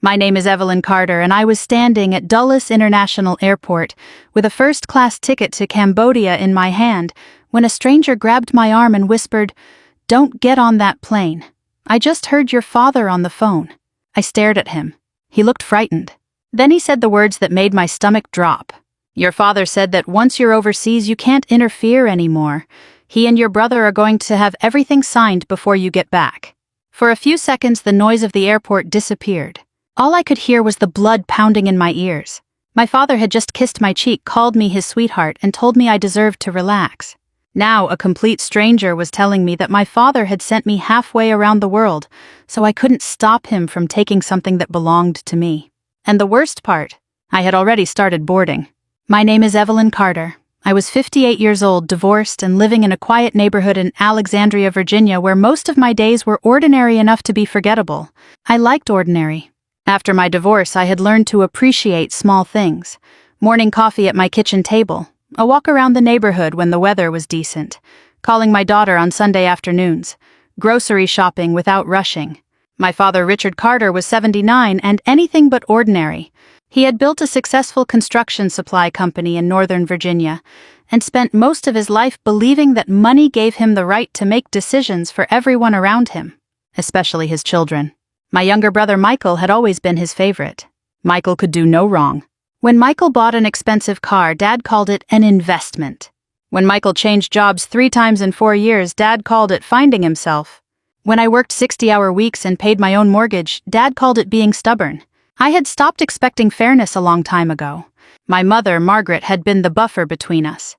My name is Evelyn Carter, and I was standing at Dulles International Airport with a first-class ticket to Cambodia in my hand when a stranger grabbed my arm and whispered, "Don't get on that plane. I just heard your father on the phone." I stared at him. He looked frightened. Then he said the words that made my stomach drop. "Your father said that once you're overseas you can't interfere anymore. He and your brother are going to have everything signed before you get back." For a few seconds the noise of the airport disappeared. All I could hear was the blood pounding in my ears. My father had just kissed my cheek, called me his sweetheart, and told me I deserved to relax. Now a complete stranger was telling me that my father had sent me halfway around the world, so I couldn't stop him from taking something that belonged to me. And the worst part, I had already started boarding. My name is Evelyn Carter. I was 58 years old, divorced, and living in a quiet neighborhood in Alexandria, Virginia, where most of my days were ordinary enough to be forgettable. I liked ordinary. After my divorce, I had learned to appreciate small things. Morning coffee at my kitchen table, a walk around the neighborhood when the weather was decent, calling my daughter on Sunday afternoons, grocery shopping without rushing. My father, Richard Carter, was 79 and anything but ordinary. He had built a successful construction supply company in Northern Virginia and spent most of his life believing that money gave him the right to make decisions for everyone around him, especially his children. My younger brother Michael had always been his favorite. Michael could do no wrong. When Michael bought an expensive car, Dad called it an investment. When Michael changed jobs 3 times in 4 years, Dad called it finding himself. When I worked 60-hour weeks and paid my own mortgage, Dad called it being stubborn. I had stopped expecting fairness a long time ago. My mother, Margaret, had been the buffer between us.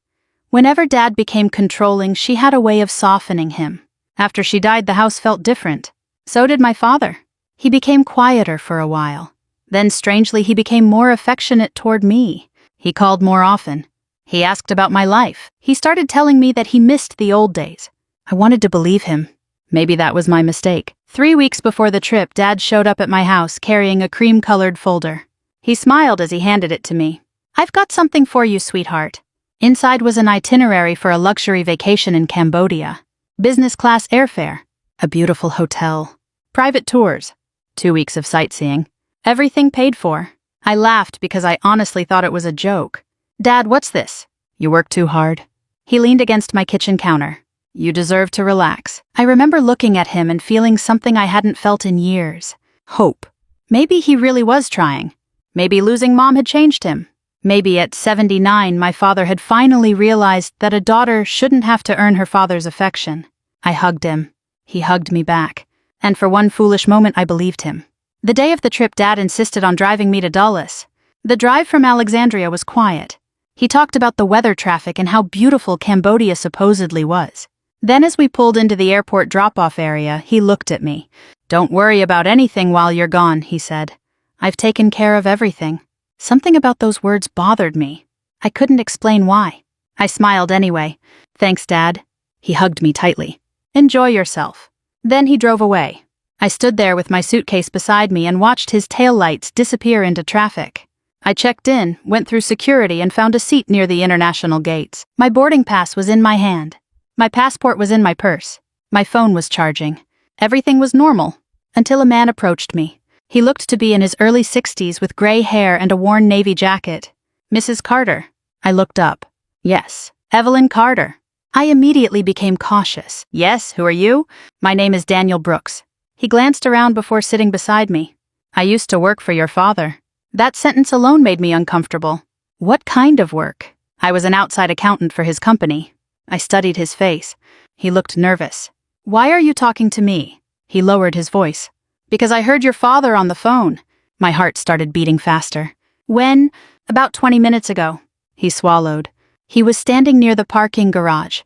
Whenever Dad became controlling, she had a way of softening him. After she died, the house felt different. So did my father. He became quieter for a while. Then, strangely, he became more affectionate toward me. He called more often. He asked about my life. He started telling me that he missed the old days. I wanted to believe him. Maybe that was my mistake. 3 weeks before the trip, Dad showed up at my house carrying a cream-colored folder. He smiled as he handed it to me. "I've got something for you, sweetheart." Inside was an itinerary for a luxury vacation in Cambodia. Business-class airfare. A beautiful hotel. Private tours. 2 weeks of sightseeing. Everything paid for. I laughed because I honestly thought it was a joke. "Dad, what's this?" "You work too hard." He leaned against my kitchen counter. "You deserve to relax." I remember looking at him and feeling something I hadn't felt in years. Hope. Maybe he really was trying. Maybe losing Mom had changed him. Maybe at 79 my father had finally realized that a daughter shouldn't have to earn her father's affection. I hugged him. He hugged me back. And for one foolish moment I believed him. The day of the trip, Dad insisted on driving me to Dulles. The drive from Alexandria was quiet. He talked about the weather traffic and how beautiful Cambodia supposedly was. Then as we pulled into the airport drop-off area, he looked at me. "Don't worry about anything while you're gone," he said. "I've taken care of everything." Something about those words bothered me. I couldn't explain why. I smiled anyway. "Thanks, Dad." He hugged me tightly. "Enjoy yourself." Then he drove away. I stood there with my suitcase beside me and watched his taillights disappear into traffic. I checked in, went through security, and found a seat near the international gates. My boarding pass was in my hand. My passport was in my purse. My phone was charging. Everything was normal, until a man approached me. He looked to be in his early 60s with gray hair and a worn navy jacket. "Mrs. Carter." I looked up. "Yes, Evelyn Carter." I immediately became cautious. "Yes, who are you?" "My name is Daniel Brooks." He glanced around before sitting beside me. "I used to work for your father." That sentence alone made me uncomfortable. What kind of work? I was an outside accountant for his company. I studied his face. He looked nervous. "Why are you talking to me?" He lowered his voice. "Because I heard your father on the phone." My heart started beating faster. "When?" "About 20 minutes ago." He swallowed. He was standing near the parking garage.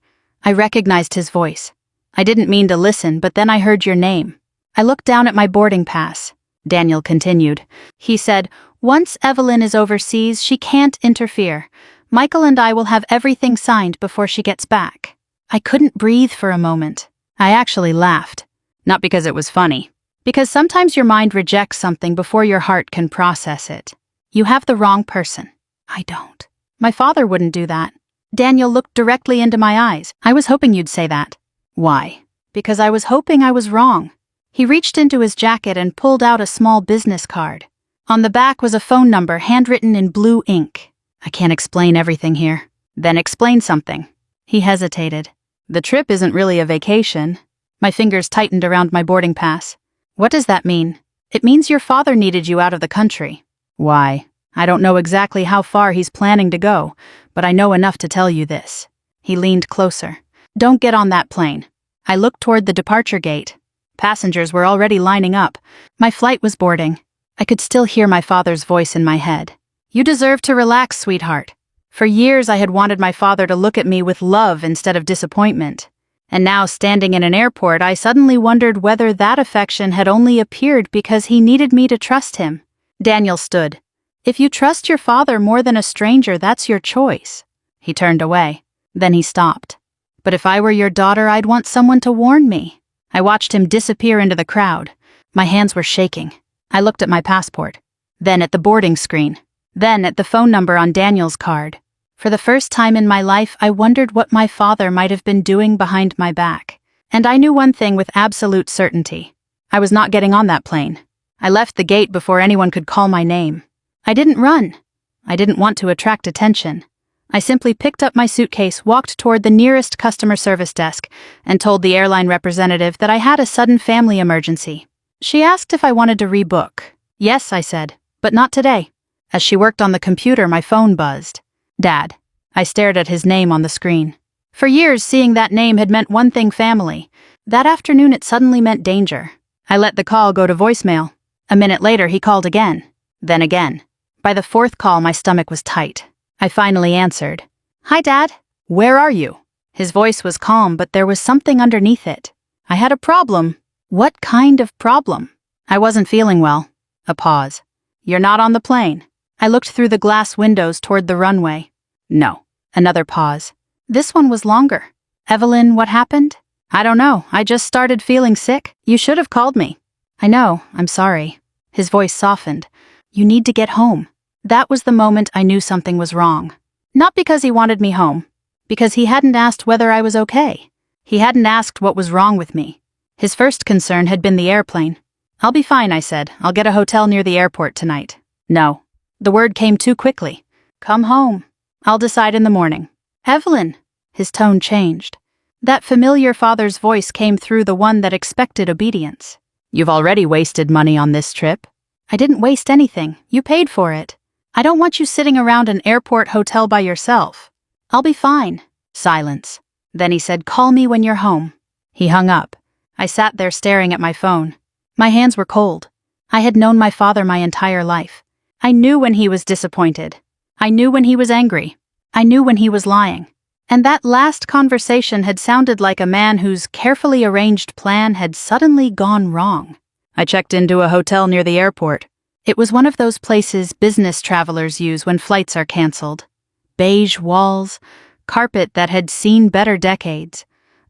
I recognized his voice. I didn't mean to listen, but then I heard your name. I looked down at my boarding pass. Daniel continued. He said, "Once Evelyn is overseas, she can't interfere. Michael and I will have everything signed before she gets back." I couldn't breathe for a moment. I actually laughed. Not because it was funny. Because sometimes your mind rejects something before your heart can process it. You have the wrong person. I don't. My father wouldn't do that. Daniel looked directly into my eyes. "I was hoping you'd say that." "Why?" "Because I was hoping I was wrong." He reached into his jacket and pulled out a small business card. On the back was a phone number handwritten in blue ink. I can't explain everything here. Then explain something. He hesitated. The trip isn't really a vacation. My fingers tightened around my boarding pass. What does that mean? It means your father needed you out of the country. Why? I don't know exactly how far he's planning to go, but I know enough to tell you this. He leaned closer. Don't get on that plane. I looked toward the departure gate. Passengers were already lining up. My flight was boarding. I could still hear my father's voice in my head. You deserve to relax, sweetheart. For years I had wanted my father to look at me with love instead of disappointment. And now, standing in an airport, I suddenly wondered whether that affection had only appeared because he needed me to trust him. Daniel stood. If you trust your father more than a stranger, that's your choice. He turned away. Then he stopped. But if I were your daughter, I'd want someone to warn me. I watched him disappear into the crowd. My hands were shaking. I looked at my passport. Then at the boarding screen. Then at the phone number on Daniel's card. For the first time in my life, I wondered what my father might have been doing behind my back. And I knew one thing with absolute certainty. I was not getting on that plane. I left the gate before anyone could call my name. I didn't run. I didn't want to attract attention. I simply picked up my suitcase, walked toward the nearest customer service desk, and told the airline representative that I had a sudden family emergency. She asked if I wanted to rebook. Yes, I said, but not today. As she worked on the computer, my phone buzzed. Dad. I stared at his name on the screen. For years, seeing that name had meant one thing: family. That afternoon, it suddenly meant danger. I let the call go to voicemail. A minute later, he called again. Then again. By the fourth call, my stomach was tight. I finally answered. Hi, Dad. Where are you? His voice was calm, but there was something underneath it. I had a problem. What kind of problem? I wasn't feeling well. A pause. You're not on the plane. I looked through the glass windows toward the runway. No. Another pause. This one was longer. Evelyn, what happened? I don't know. I just started feeling sick. You should have called me. I know. I'm sorry. His voice softened. You need to get home. That was the moment I knew something was wrong. Not because he wanted me home. Because he hadn't asked whether I was okay. He hadn't asked what was wrong with me. His first concern had been the airplane. I'll be fine, I said. I'll get a hotel near the airport tonight. No. The word came too quickly. Come home. I'll decide in the morning. Evelyn. His tone changed. That familiar father's voice came through, the one that expected obedience. You've already wasted money on this trip. I didn't waste anything. You paid for it. I don't want you sitting around an airport hotel by yourself. I'll be fine. Silence. Then he said, call me when you're home. He hung up. I sat there staring at my phone. My hands were cold. I had known my father my entire life. I knew when he was disappointed. I knew when he was angry. I knew when he was lying. And that last conversation had sounded like a man whose carefully arranged plan had suddenly gone wrong. I checked into a hotel near the airport. It was one of those places business travelers use when flights are canceled. Beige walls, carpet that had seen better decades,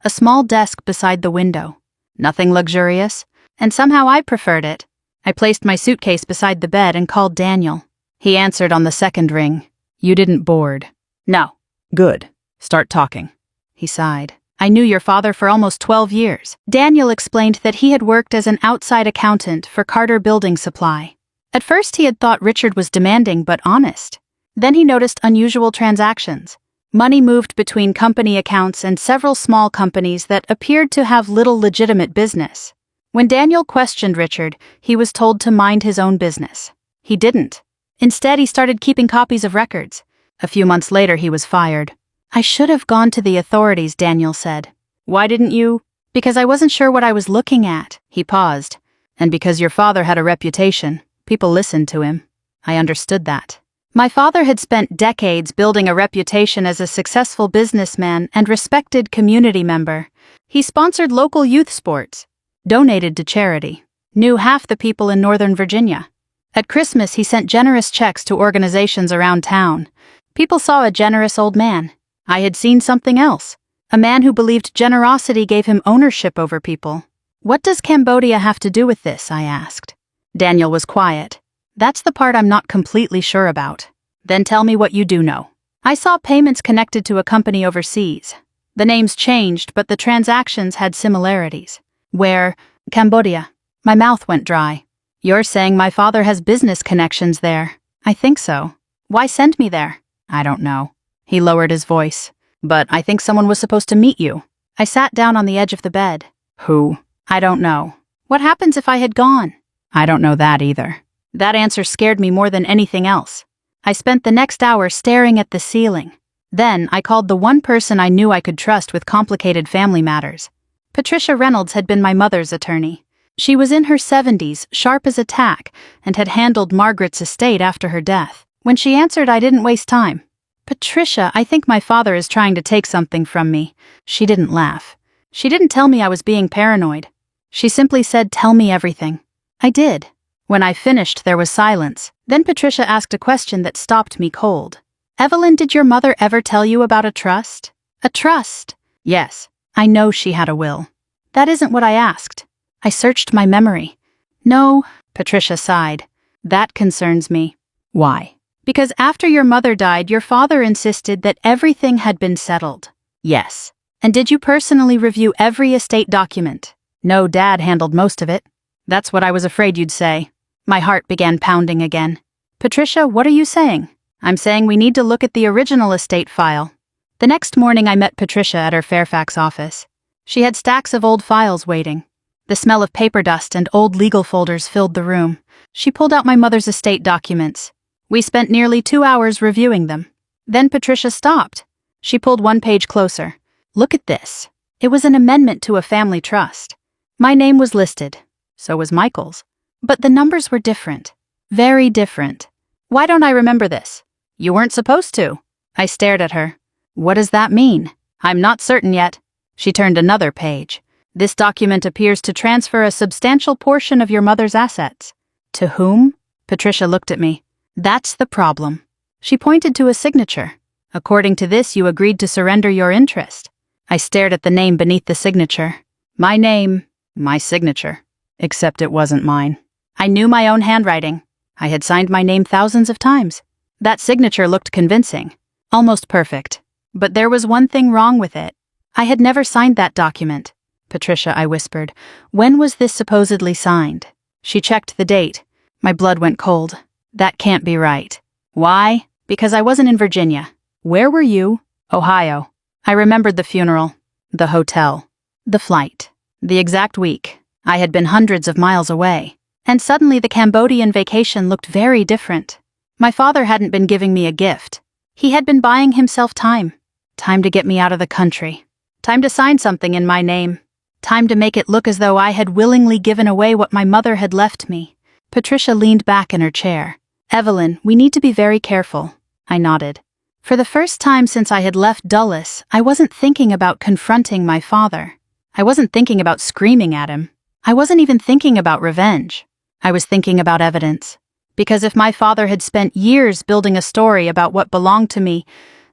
a small desk beside the window. Nothing luxurious, and somehow I preferred it. I placed my suitcase beside the bed and called Daniel. He answered on the second ring. You didn't board. No. Good. Start talking. He sighed. I knew your father for almost 12 years. Daniel explained that he had worked as an outside accountant for Carter Building Supply. At first he had thought Richard was demanding but honest. Then he noticed unusual transactions. Money moved between company accounts and several small companies that appeared to have little legitimate business. When Daniel questioned Richard, he was told to mind his own business. He didn't. Instead, he started keeping copies of records. A few months later, he was fired. I should have gone to the authorities, Daniel said. Why didn't you? Because I wasn't sure what I was looking at. He paused. And because your father had a reputation, people listened to him. I understood that. My father had spent decades building a reputation as a successful businessman and respected community member. He sponsored local youth sports, donated to charity, knew half the people in Northern Virginia. At Christmas, he sent generous checks to organizations around town. People saw a generous old man. I had seen something else. A man who believed generosity gave him ownership over people. What does Cambodia have to do with this? I asked. Daniel was quiet. That's the part I'm not completely sure about. Then tell me what you do know. I saw payments connected to a company overseas. The names changed, but the transactions had similarities. Where? Cambodia. My mouth went dry. You're saying my father has business connections there? I think so. Why send me there? I don't know. He lowered his voice. But I think someone was supposed to meet you. I sat down on the edge of the bed. Who? I don't know. What happens if I had gone? I don't know that either. That answer scared me more than anything else. I spent the next hour staring at the ceiling. Then I called the one person I knew I could trust with complicated family matters. Patricia Reynolds had been my mother's attorney. She was in her 70s, sharp as a tack, and had handled Margaret's estate after her death. When she answered, I didn't waste time. Patricia, I think my father is trying to take something from me. She didn't laugh. She didn't tell me I was being paranoid. She simply said, tell me everything. I did. When I finished, there was silence. Then Patricia asked a question that stopped me cold. Evelyn, did your mother ever tell you about a trust? A trust? Yes. I know she had a will. That isn't what I asked. I searched my memory. No, Patricia sighed. That concerns me. Why? Because after your mother died, your father insisted that everything had been settled. Yes. And did you personally review every estate document? No, Dad handled most of it. That's what I was afraid you'd say. My heart began pounding again. Patricia, what are you saying? I'm saying we need to look at the original estate file. The next morning I met Patricia at her Fairfax office. She had stacks of old files waiting. The smell of paper dust and old legal folders filled the room. She pulled out my mother's estate documents. We spent nearly 2 hours reviewing them. Then Patricia stopped. She pulled one page closer. Look at this. It was an amendment to a family trust. My name was listed. So was Michael's. But the numbers were different. Very different. Why don't I remember this? You weren't supposed to. I stared at her. What does that mean? I'm not certain yet. She turned another page. This document appears to transfer a substantial portion of your mother's assets. To whom? Patricia looked at me. That's the problem. She pointed to a signature. According to this, you agreed to surrender your interest. I stared at the name beneath the signature. My name, my signature. Except it wasn't mine. I knew my own handwriting. I had signed my name thousands of times. That signature looked convincing. Almost perfect. But there was one thing wrong with it. I had never signed that document. Patricia, I whispered. When was this supposedly signed? She checked the date. My blood went cold. That can't be right. Why? Because I wasn't in Virginia. Where were you? Ohio. I remembered the funeral, the hotel, the flight, the exact week. I had been hundreds of miles away. And suddenly the Cambodian vacation looked very different. My father hadn't been giving me a gift. He had been buying himself time. Time to get me out of the country. Time to sign something in my name. Time to make it look as though I had willingly given away what my mother had left me. Patricia leaned back in her chair. Evelyn, we need to be very careful. I nodded. For the first time since I had left Dulles, I wasn't thinking about confronting my father. I wasn't thinking about screaming at him. I wasn't even thinking about revenge. I was thinking about evidence. Because if my father had spent years building a story about what belonged to me,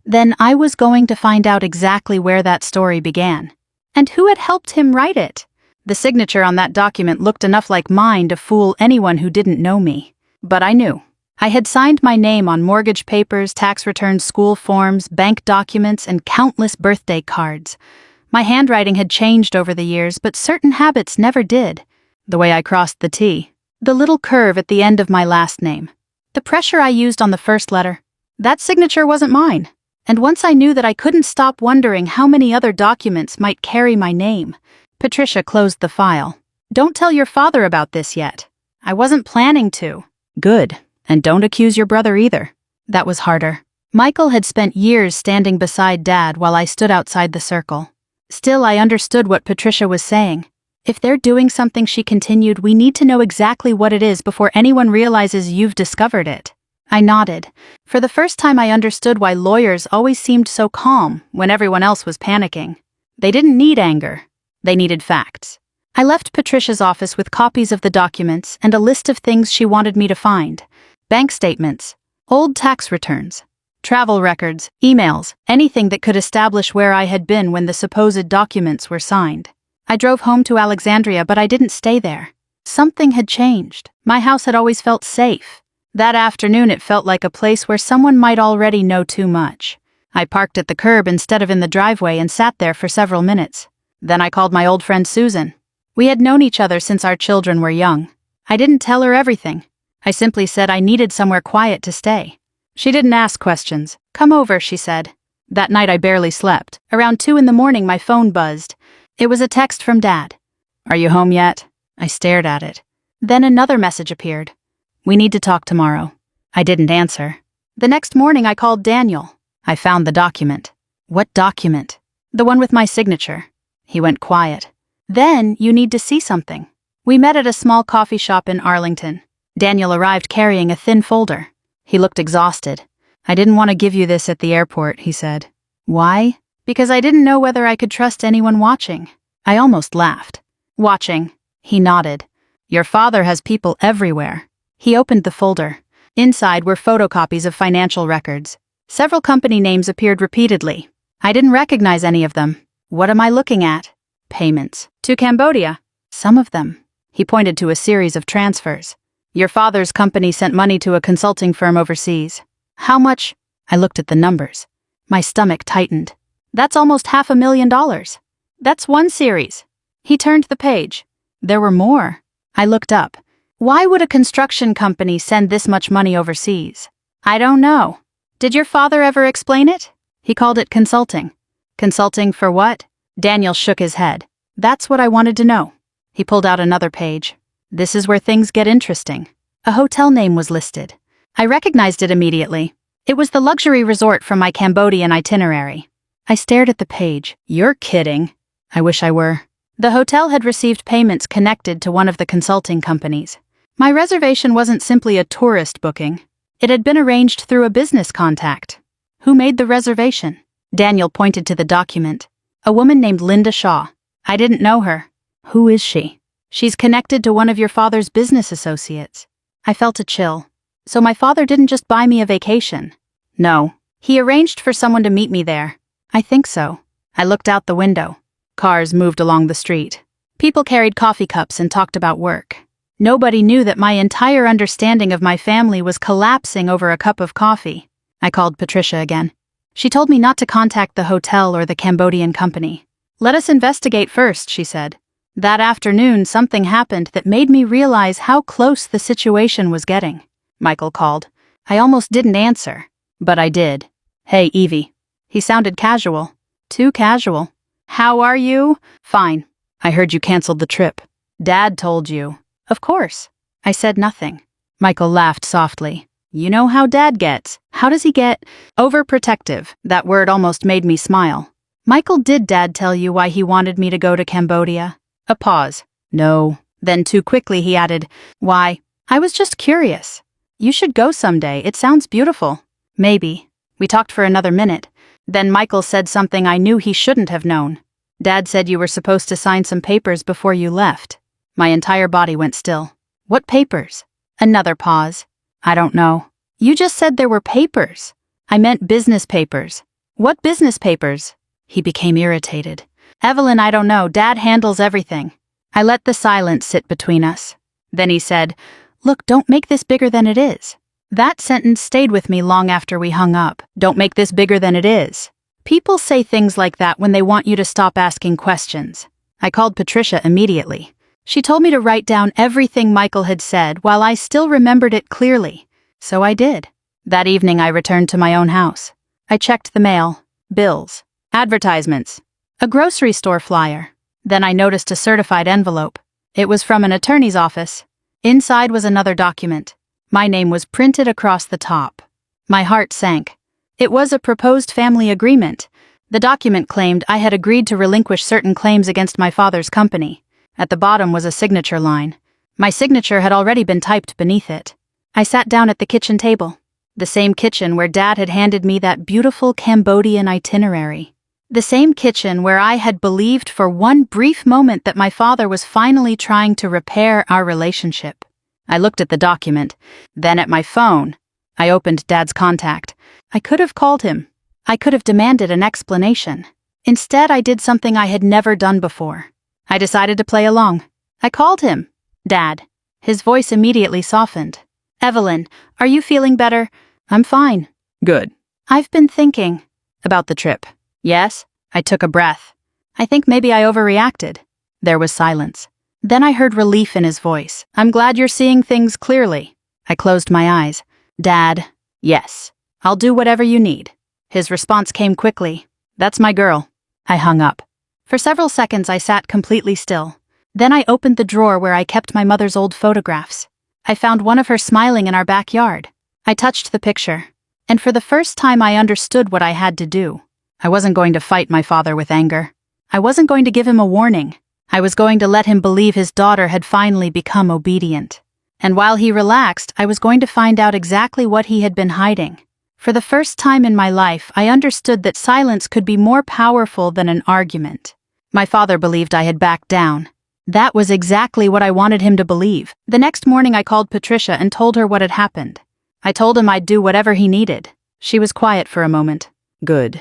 then I was going to find out exactly where that story began. And who had helped him write it? The signature on that document looked enough like mine to fool anyone who didn't know me. But I knew. I had signed my name on mortgage papers, tax returns, school forms, bank documents, and countless birthday cards. My handwriting had changed over the years, but certain habits never did. The way I crossed the T. The little curve at the end of my last name. The pressure I used on the first letter. That signature wasn't mine. And once I knew that, I couldn't stop wondering how many other documents might carry my name. Patricia closed the file. Don't tell your father about this yet. I wasn't planning to. Good. And don't accuse your brother either. That was harder. Michael had spent years standing beside Dad while I stood outside the circle. Still, I understood what Patricia was saying. If they're doing something, she continued, we need to know exactly what it is before anyone realizes you've discovered it. I nodded. For the first time, I understood why lawyers always seemed so calm when everyone else was panicking. They didn't need anger. They needed facts. I left Patricia's office with copies of the documents and a list of things she wanted me to find. Bank statements, old tax returns, travel records, emails, anything that could establish where I had been when the supposed documents were signed. I drove home to Alexandria, but I didn't stay there. Something had changed. My house had always felt safe. That afternoon it felt like a place where someone might already know too much. I parked at the curb instead of in the driveway and sat there for several minutes. Then I called my old friend Susan. We had known each other since our children were young. I didn't tell her everything. I simply said I needed somewhere quiet to stay. She didn't ask questions. "Come over," she said. That night I barely slept. Around 2 in the morning my phone buzzed. It was a text from Dad. "Are you home yet?" I stared at it. Then another message appeared. "We need to talk tomorrow." I didn't answer. The next morning I called Daniel. I found the document. "What document?" "The one with my signature." He went quiet. "Then you need to see something." We met at a small coffee shop in Arlington. Daniel arrived carrying a thin folder. He looked exhausted. "I didn't want to give you this at the airport," he said. "Why?" "Because I didn't know whether I could trust anyone watching." I almost laughed. "Watching?" He nodded. "Your father has people everywhere." He opened the folder. Inside were photocopies of financial records. Several company names appeared repeatedly. I didn't recognize any of them. "What am I looking at?" "Payments. To Cambodia." "Some of them." He pointed to a series of transfers. "Your father's company sent money to a consulting firm overseas." "How much?" I looked at the numbers. My stomach tightened. "That's almost $500,000. That's one series." He turned the page. There were more. I looked up. "Why would a construction company send this much money overseas?" "I don't know." "Did your father ever explain it?" He called it consulting. "Consulting for what?" Daniel shook his head. "That's what I wanted to know." He pulled out another page. "This is where things get interesting." A hotel name was listed. I recognized it immediately. It was the luxury resort from my Cambodian itinerary. I stared at the page. "You're kidding." I wish I were. The hotel had received payments connected to one of the consulting companies. My reservation wasn't simply a tourist booking. It had been arranged through a business contact. Who made the reservation? Daniel pointed to the document. "A woman named Linda Shaw." "I didn't know her." "Who is she?" "She's connected to one of your father's business associates." I felt a chill. So my father didn't just buy me a vacation. No. He arranged for someone to meet me there. I think so. I looked out the window. Cars moved along the street. People carried coffee cups and talked about work. Nobody knew that my entire understanding of my family was collapsing over a cup of coffee. I called Patricia again. She told me not to contact the hotel or the Cambodian company. "Let us investigate first," she said. That afternoon, something happened that made me realize how close the situation was getting. Michael called. I almost didn't answer, but I did. "Hey, Evie." He sounded casual. Too casual. "How are you?" "Fine. I heard you canceled the trip." "Dad told you." "Of course." I said nothing. Michael laughed softly. "You know how Dad gets." "How does he get?" "Overprotective." That word almost made me smile. "Michael, did Dad tell you why he wanted me to go to Cambodia?" A pause. "No." Then too quickly he added, "Why?" "I was just curious." "You should go someday. It sounds beautiful." "Maybe." We talked for another minute. Then Michael said something I knew he shouldn't have known. "Dad said you were supposed to sign some papers before you left." My entire body went still. "What papers?" Another pause. "I don't know." "You just said there were papers." "I meant business papers." "What business papers?" He became irritated. "Evelyn, I don't know. Dad handles everything." I let the silence sit between us. Then he said, "Look, don't make this bigger than it is." That sentence stayed with me long after we hung up. Don't make this bigger than it is. People say things like that when they want you to stop asking questions. I called Patricia immediately. She told me to write down everything Michael had said while I still remembered it clearly. So I did. That evening I returned to my own house. I checked the mail, bills, advertisements, a grocery store flyer. Then I noticed a certified envelope. It was from an attorney's office. Inside was another document. My name was printed across the top. My heart sank. It was a proposed family agreement. The document claimed I had agreed to relinquish certain claims against my father's company. At the bottom was a signature line. My signature had already been typed beneath it. I sat down at the kitchen table. The same kitchen where Dad had handed me that beautiful Cambodian itinerary. The same kitchen where I had believed for one brief moment that my father was finally trying to repair our relationship. I looked at the document, then at my phone. I opened Dad's contact. I could have called him. I could have demanded an explanation. Instead, I did something I had never done before. I decided to play along. I called him. "Dad." His voice immediately softened. "Evelyn, are you feeling better?" "I'm fine." "Good." "I've been thinking." "About the trip." "Yes?" I took a breath. "I think maybe I overreacted." There was silence. Then I heard relief in his voice. "I'm glad you're seeing things clearly." I closed my eyes. "Dad." "Yes. I'll do whatever you need." His response came quickly. "That's my girl." I hung up. For several seconds I sat completely still. Then I opened the drawer where I kept my mother's old photographs. I found one of her smiling in our backyard. I touched the picture. And for the first time I understood what I had to do. I wasn't going to fight my father with anger. I wasn't going to give him a warning. I was going to let him believe his daughter had finally become obedient. And while he relaxed, I was going to find out exactly what he had been hiding. For the first time in my life, I understood that silence could be more powerful than an argument. My father believed I had backed down. That was exactly what I wanted him to believe. The next morning I called Patricia and told her what had happened. I told him I'd do whatever he needed. She was quiet for a moment. Good.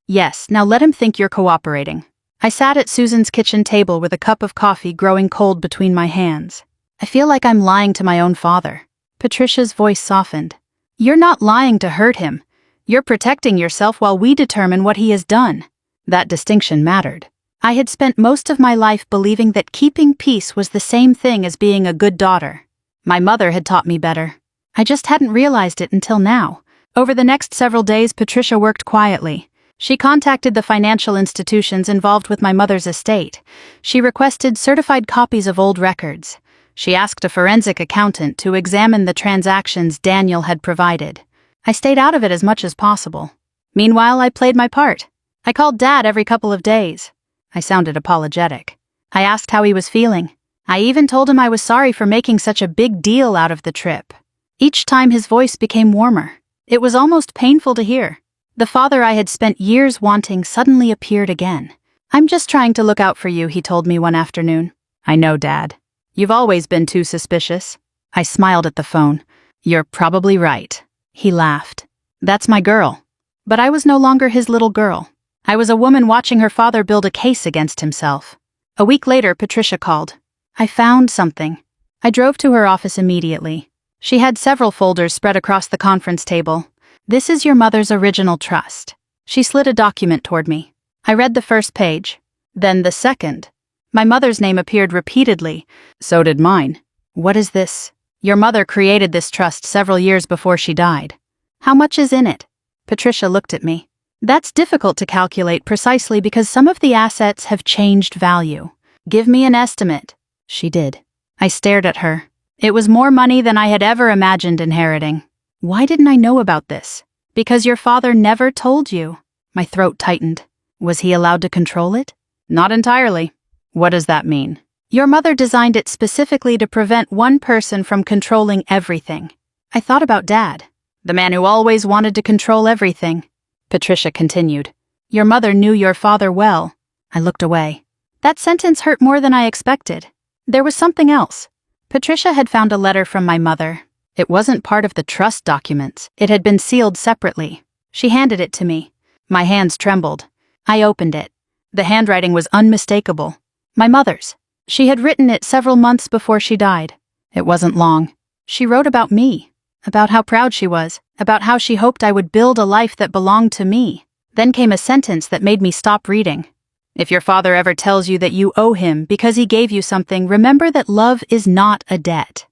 Yes, now let him think you're cooperating. I sat at Susan's kitchen table with a cup of coffee growing cold between my hands. I feel like I'm lying to my own father. Patricia's voice softened. You're not lying to hurt him. You're protecting yourself while we determine what he has done. That distinction mattered. I had spent most of my life believing that keeping peace was the same thing as being a good daughter. My mother had taught me better. I just hadn't realized it until now. Over the next several days, Patricia worked quietly. She contacted the financial institutions involved with my mother's estate. She requested certified copies of old records. She asked a forensic accountant to examine the transactions Daniel had provided. I stayed out of it as much as possible. Meanwhile, I played my part. I called Dad every couple of days. I sounded apologetic. I asked how he was feeling. I even told him I was sorry for making such a big deal out of the trip. Each time his voice became warmer. It was almost painful to hear. The father I had spent years wanting suddenly appeared again. "I'm just trying to look out for you," he told me one afternoon. "I know, Dad. You've always been too suspicious." I smiled at the phone. "You're probably right." He laughed. "That's my girl." But I was no longer his little girl. I was a woman watching her father build a case against himself. A week later, Patricia called. "I found something." I drove to her office immediately. She had several folders spread across the conference table. "This is your mother's original trust." She slid a document toward me. I read the first page, then the second. My mother's name appeared repeatedly. So did mine. "What is this?" "Your mother created this trust several years before she died." "How much is in it?" Patricia looked at me. "That's difficult to calculate precisely because some of the assets have changed value. Give me an estimate." She did. I stared at her. It was more money than I had ever imagined inheriting. "Why didn't I know about this?" "Because your father never told you." My throat tightened. Was he allowed to control it? "Not entirely." "What does that mean?" "Your mother designed it specifically to prevent one person from controlling everything." I thought about Dad, the man who always wanted to control everything. Patricia continued. "Your mother knew your father well." I looked away. That sentence hurt more than I expected. There was something else. Patricia had found a letter from my mother. It wasn't part of the trust documents. It had been sealed separately. She handed it to me. My hands trembled. I opened it. The handwriting was unmistakable. My mother's. She had written it several months before she died. It wasn't long. She wrote about me, about how proud she was, about how she hoped I would build a life that belonged to me. Then came a sentence that made me stop reading. "If your father ever tells you that you owe him because he gave you something, remember that love is not a debt."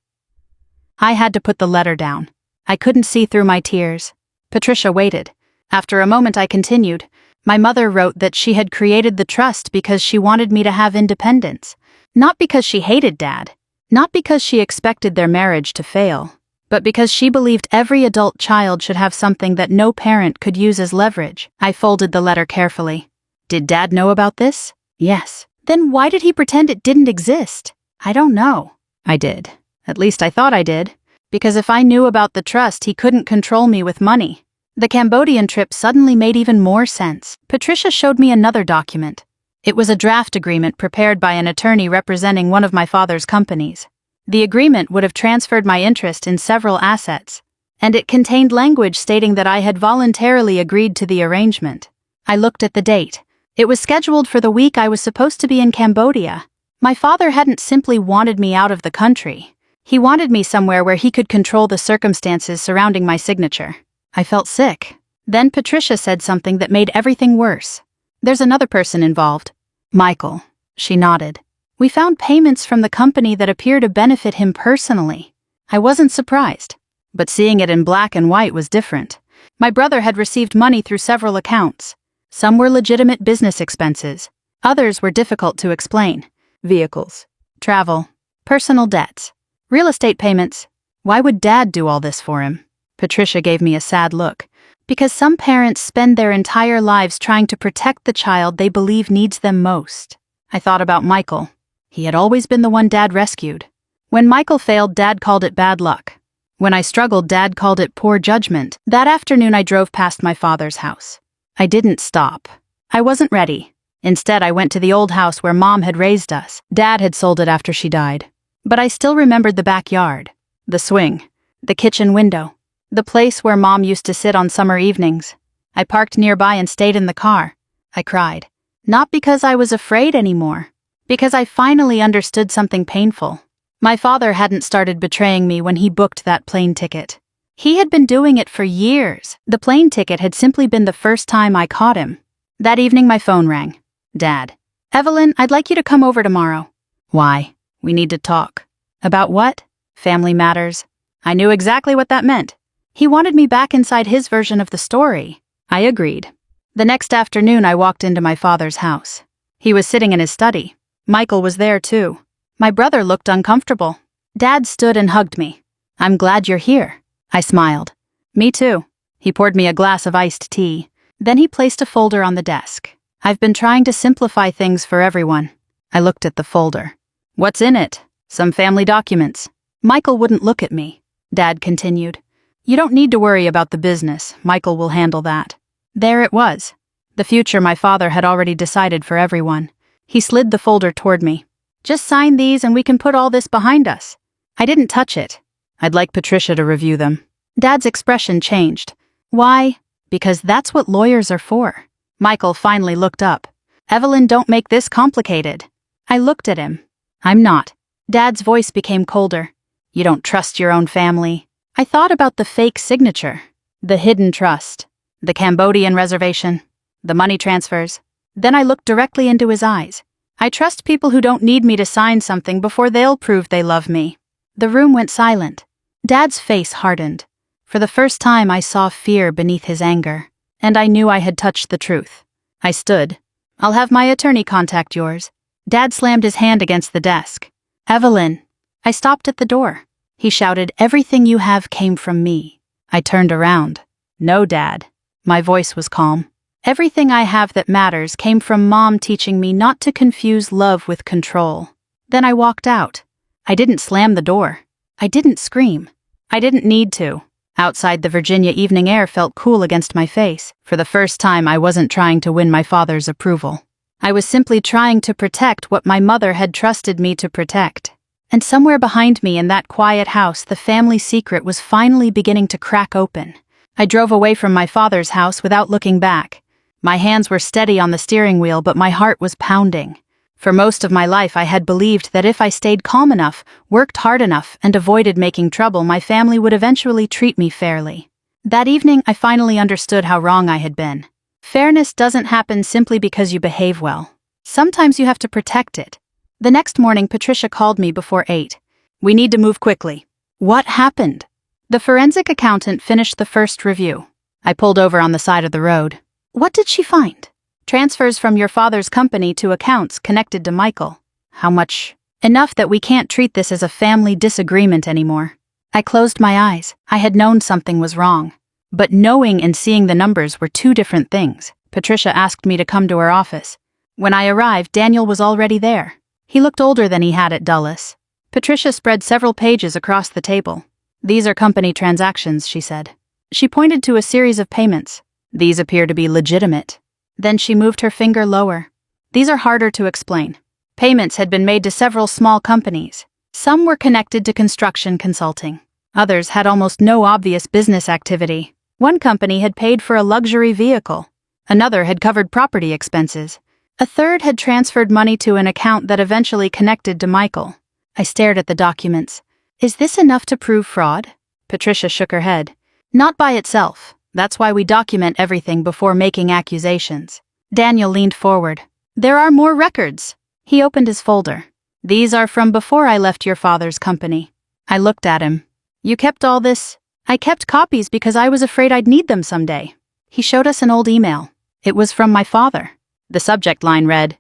I had to put the letter down. I couldn't see through my tears. Patricia waited. After a moment I continued. "My mother wrote that she had created the trust because she wanted me to have independence. Not because she hated Dad. Not because she expected their marriage to fail. But because she believed every adult child should have something that no parent could use as leverage." I folded the letter carefully. "Did Dad know about this?" "Yes." "Then why did he pretend it didn't exist?" "I don't know." "I did. At least I thought I did. Because if I knew about the trust, he couldn't control me with money." The Cambodian trip suddenly made even more sense. Patricia showed me another document. It was a draft agreement prepared by an attorney representing one of my father's companies. The agreement would have transferred my interest in several assets, and it contained language stating that I had voluntarily agreed to the arrangement. I looked at the date. It was scheduled for the week I was supposed to be in Cambodia. My father hadn't simply wanted me out of the country. He wanted me somewhere where he could control the circumstances surrounding my signature. I felt sick. Then Patricia said something that made everything worse. "There's another person involved." "Michael." She nodded. We found payments from the company that appear to benefit him personally. I wasn't surprised, but seeing it in black and white was different. My brother had received money through several accounts. Some were legitimate business expenses. Others were difficult to explain. Vehicles, travel, personal debts, real estate payments. Why would Dad do all this for him? Patricia gave me a sad look. Because some parents spend their entire lives trying to protect the child they believe needs them most. I thought about Michael. He had always been the one Dad rescued. When Michael failed, Dad called it bad luck. When I struggled, Dad called it poor judgment. That afternoon I drove past my father's house. I didn't stop. I wasn't ready. Instead, I went to the old house where Mom had raised us. Dad had sold it after she died. But I still remembered the backyard, the swing, the kitchen window, the place where Mom used to sit on summer evenings. I parked nearby and stayed in the car. I cried. Not because I was afraid anymore. Because I finally understood something painful. My father hadn't started betraying me when he booked that plane ticket. He had been doing it for years. The plane ticket had simply been the first time I caught him. That evening my phone rang. Dad. Evelyn, I'd like you to come over tomorrow. Why? We need to talk. About what? Family matters. I knew exactly what that meant. He wanted me back inside his version of the story. I agreed. The next afternoon I walked into my father's house. He was sitting in his study. Michael was there too. My brother looked uncomfortable. Dad stood and hugged me. I'm glad you're here. I smiled. Me too. He poured me a glass of iced tea. Then he placed a folder on the desk. I've been trying to simplify things for everyone. I looked at the folder. What's in it? Some family documents. Michael wouldn't look at me. Dad continued. You don't need to worry about the business. Michael will handle that. There it was. The future my father had already decided for everyone. He slid the folder toward me. Just sign these and we can put all this behind us. I didn't touch it. I'd like Patricia to review them. Dad's expression changed. Why? Because that's what lawyers are for. Michael finally looked up. Evelyn, don't make this complicated. I looked at him. I'm not. Dad's voice became colder. You don't trust your own family. I thought about the fake signature, the hidden trust, the Cambodian reservation, the money transfers. Then I looked directly into his eyes. I trust people who don't need me to sign something before they'll prove they love me. The room went silent. Dad's face hardened. For the first time I saw fear beneath his anger. And I knew I had touched the truth. I stood. I'll have my attorney contact yours. Dad slammed his hand against the desk. Evelyn. I stopped at the door. He shouted, everything you have came from me. I turned around. No, Dad. My voice was calm. Everything I have that matters came from Mom teaching me not to confuse love with control. Then I walked out. I didn't slam the door. I didn't scream. I didn't need to. Outside, the Virginia evening air felt cool against my face. For the first time, I wasn't trying to win my father's approval. I was simply trying to protect what my mother had trusted me to protect. And somewhere behind me in that quiet house, the family secret was finally beginning to crack open. I drove away from my father's house without looking back. My hands were steady on the steering wheel, but my heart was pounding. For most of my life, I had believed that if I stayed calm enough, worked hard enough, and avoided making trouble, my family would eventually treat me fairly. That evening, I finally understood how wrong I had been. Fairness doesn't happen simply because you behave well. Sometimes you have to protect it. The next morning, Patricia called me before 8. We need to move quickly. What happened? The forensic accountant finished the first review. I pulled over on the side of the road. What did she find? Transfers from your father's company to accounts connected to Michael. How much? Enough that we can't treat this as a family disagreement anymore. I closed my eyes. I had known something was wrong. But knowing and seeing the numbers were two different things. Patricia asked me to come to her office. When I arrived, Daniel was already there. He looked older than he had at Dulles. Patricia spread several pages across the table. These are company transactions, she said. She pointed to a series of payments. These appear to be legitimate. Then she moved her finger lower. These are harder to explain. Payments had been made to several small companies. Some were connected to construction consulting. Others had almost no obvious business activity. One company had paid for a luxury vehicle. Another had covered property expenses. A third had transferred money to an account that eventually connected to Michael. I stared at the documents. Is this enough to prove fraud? Patricia shook her head. Not by itself. That's why we document everything before making accusations. Daniel leaned forward. There are more records. He opened his folder. These are from before I left your father's company. I looked at him. You kept all this? I kept copies because I was afraid I'd need them someday. He showed us an old email. It was from my father. The subject line read,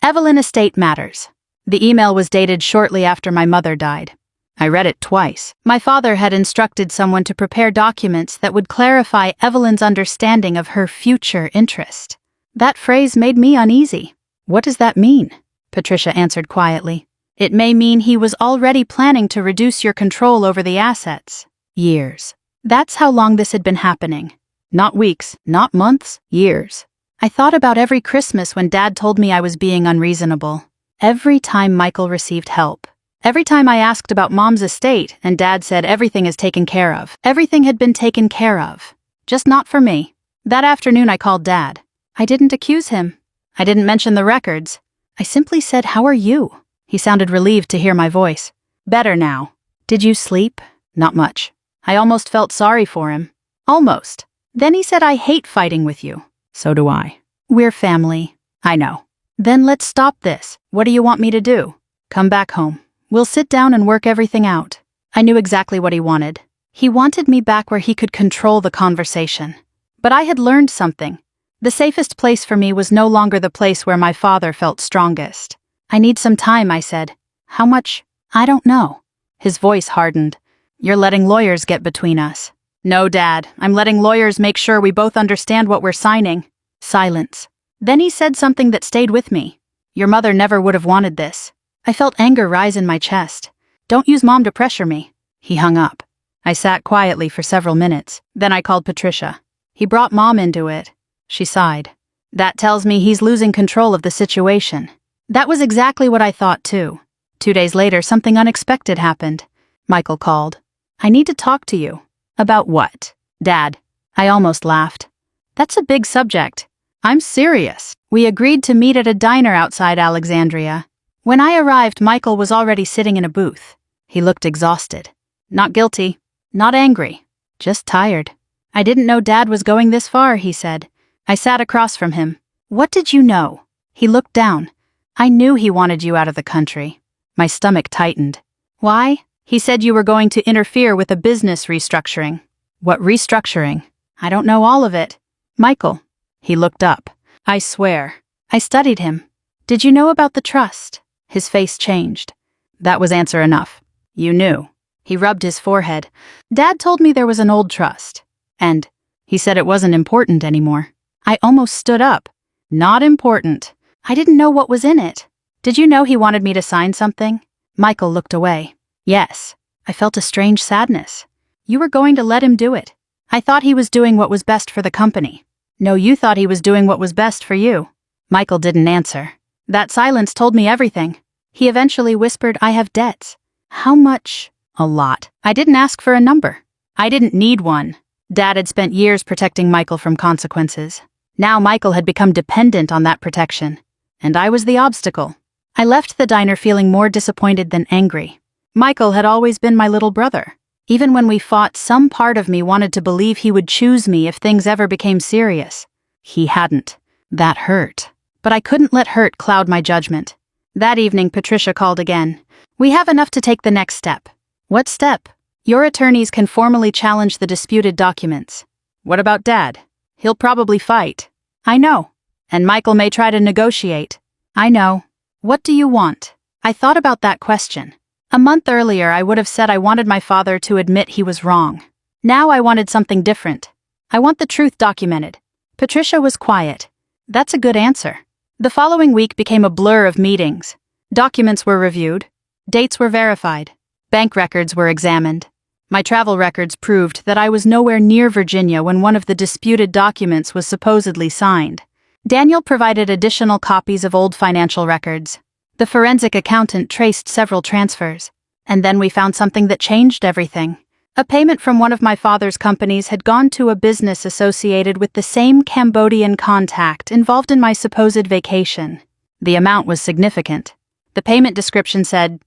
Evelyn Estate Matters. The email was dated shortly after my mother died. I read it twice. My father had instructed someone to prepare documents that would clarify Evelyn's understanding of her future interest. That phrase made me uneasy. What does that mean? Patricia answered quietly. It may mean he was already planning to reduce your control over the assets. Years. That's how long this had been happening. Not weeks, not months, years. I thought about every Christmas when Dad told me I was being unreasonable. Every time Michael received help. Every time I asked about Mom's estate and Dad said everything is taken care of. Everything had been taken care of. Just not for me. That afternoon I called Dad. I didn't accuse him. I didn't mention the records. I simply said, "How are you?" He sounded relieved to hear my voice. Better now. Did you sleep? Not much. I almost felt sorry for him. Almost. Then he said, "I hate fighting with you." So do I. We're family. I know. Then let's stop this. What do you want me to do? Come back home. We'll sit down and work everything out. I knew exactly what he wanted. He wanted me back where he could control the conversation. But I had learned something. The safest place for me was no longer the place where my father felt strongest. I need some time, I said. How much? I don't know. His voice hardened. You're letting lawyers get between us. No, Dad, I'm letting lawyers make sure we both understand what we're signing. Silence. Then he said something that stayed with me. Your mother never would have wanted this. I felt anger rise in my chest. Don't use Mom to pressure me. He hung up. I sat quietly for several minutes. Then I called Patricia. He brought Mom into it. She sighed. That tells me he's losing control of the situation. That was exactly what I thought too. 2 days later, something unexpected happened. Michael called. I need to talk to you. About what? Dad. I almost laughed. That's a big subject. I'm serious. We agreed to meet at a diner outside Alexandria. When I arrived, Michael was already sitting in a booth. He looked exhausted. Not guilty. Not angry. Just tired. I didn't know Dad was going this far, he said. I sat across from him. What did you know? He looked down. I knew he wanted you out of the country. My stomach tightened. Why? He said you were going to interfere with a business restructuring. What restructuring? I don't know all of it. Michael. He looked up. I swear. I studied him. Did you know about the trust? His face changed. That was answer enough. You knew. He rubbed his forehead. Dad told me there was an old trust. And he said it wasn't important anymore. I almost stood up. Not important. I didn't know what was in it. Did you know he wanted me to sign something? Michael looked away. Yes. I felt a strange sadness. You were going to let him do it. I thought he was doing what was best for the company. No, you thought he was doing what was best for you. Michael didn't answer. That silence told me everything. He eventually whispered, I have debts. How much? A lot. I didn't ask for a number. I didn't need one. Dad had spent years protecting Michael from consequences. Now Michael had become dependent on that protection. And I was the obstacle. I left the diner feeling more disappointed than angry. Michael had always been my little brother. Even when we fought, some part of me wanted to believe he would choose me if things ever became serious. He hadn't. That hurt. But I couldn't let hurt cloud my judgment. That evening, Patricia called again. We have enough to take the next step. What step? Your attorneys can formally challenge the disputed documents. What about Dad? He'll probably fight. I know. And Michael may try to negotiate. I know. What do you want? I thought about that question. A month earlier, I would have said I wanted my father to admit he was wrong. Now I wanted something different. I want the truth documented. Patricia was quiet. That's a good answer. The following week became a blur of meetings. Documents were reviewed. Dates were verified. Bank records were examined. My travel records proved that I was nowhere near Virginia when one of the disputed documents was supposedly signed. Daniel provided additional copies of old financial records. The forensic accountant traced several transfers. And then we found something that changed everything. A payment from one of my father's companies had gone to a business associated with the same Cambodian contact involved in my supposed vacation. The amount was significant. The payment description said,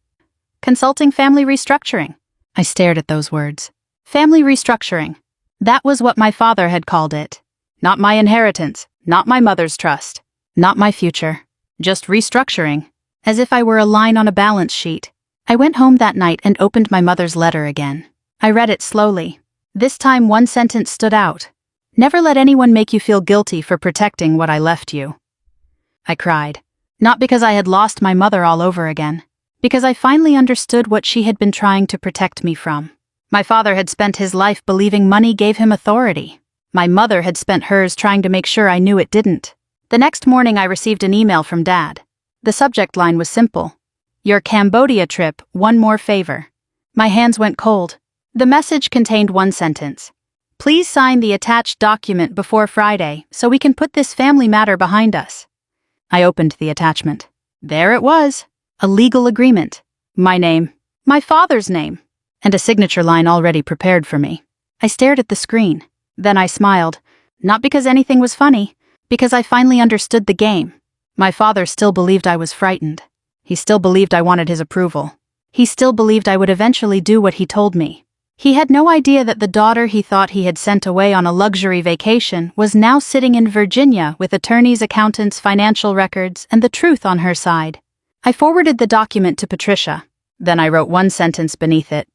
Consulting Family Restructuring. I stared at those words. Family restructuring. That was what my father had called it. Not my inheritance, not my mother's trust, not my future. Just restructuring. as if I were a line on a balance sheet. I went home that night and opened my mother's letter again. I read it slowly. This time one sentence stood out. Never let anyone make you feel guilty for protecting what I left you. I cried. Not because I had lost my mother all over again. Because I finally understood what she had been trying to protect me from. My father had spent his life believing money gave him authority. My mother had spent hers trying to make sure I knew it didn't. The next morning I received an email from Dad. The subject line was simple. Your Cambodia trip, one more favor. My hands went cold. The message contained one sentence. Please sign the attached document before Friday so we can put this family matter behind us. I opened the attachment. There it was. A legal agreement. My name. My father's name. And a signature line already prepared for me. I stared at the screen. Then I smiled. Not because anything was funny, because I finally understood the game. My father still believed I was frightened. He still believed I wanted his approval. He still believed I would eventually do what he told me. He had no idea that the daughter he thought he had sent away on a luxury vacation was now sitting in Virginia with attorneys, accountants, financial records, and the truth on her side. I forwarded the document to Patricia. Then I wrote one sentence beneath it.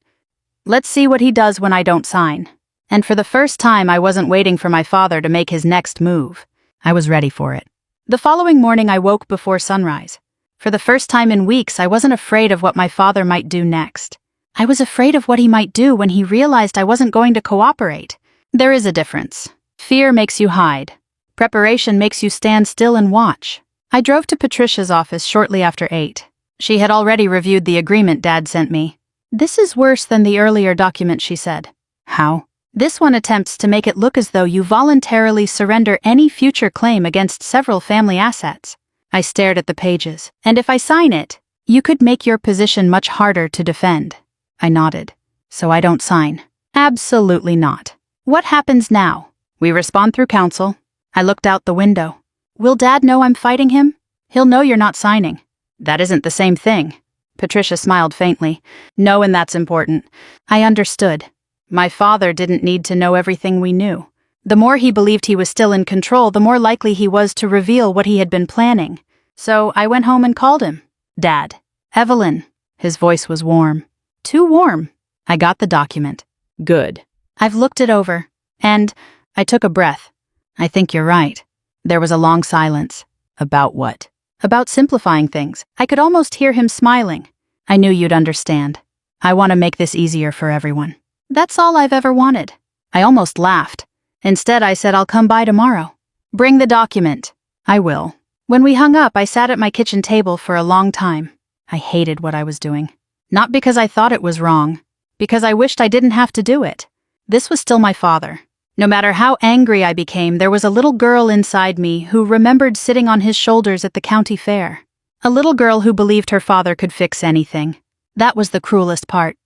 Let's see what he does when I don't sign. And for the first time, I wasn't waiting for my father to make his next move. I was ready for it. The following morning, I woke before sunrise. For the first time in weeks, I wasn't afraid of what my father might do next. I was afraid of what he might do when he realized I wasn't going to cooperate. There is a difference. Fear makes you hide. Preparation makes you stand still and watch. I drove to Patricia's office shortly after 8. She had already reviewed the agreement Dad sent me. This is worse than the earlier document, she said. How? This one attempts to make it look as though you voluntarily surrender any future claim against several family assets. I stared at the pages. And if I sign it, you could make your position much harder to defend. I nodded. So I don't sign. Absolutely not. What happens now? We respond through counsel. I looked out the window. Will Dad know I'm fighting him? He'll know you're not signing. That isn't the same thing. Patricia smiled faintly. No, and that's important. I understood. My father didn't need to know everything we knew. The more he believed he was still in control, the more likely he was to reveal what he had been planning. So I went home and called him. Dad. Evelyn. His voice was warm. Too warm. I got the document. Good. I've looked it over. And I took a breath. I think you're right. There was a long silence. About what? About simplifying things. I could almost hear him smiling. I knew you'd understand. I want to make this easier for everyone. That's all I've ever wanted. I almost laughed. Instead, I said I'll come by tomorrow. Bring the document. I will. When we hung up, I sat at my kitchen table for a long time. I hated what I was doing. Not because I thought it was wrong. Because I wished I didn't have to do it. This was still my father. No matter how angry I became, there was a little girl inside me who remembered sitting on his shoulders at the county fair. A little girl who believed her father could fix anything. That was the cruelest part.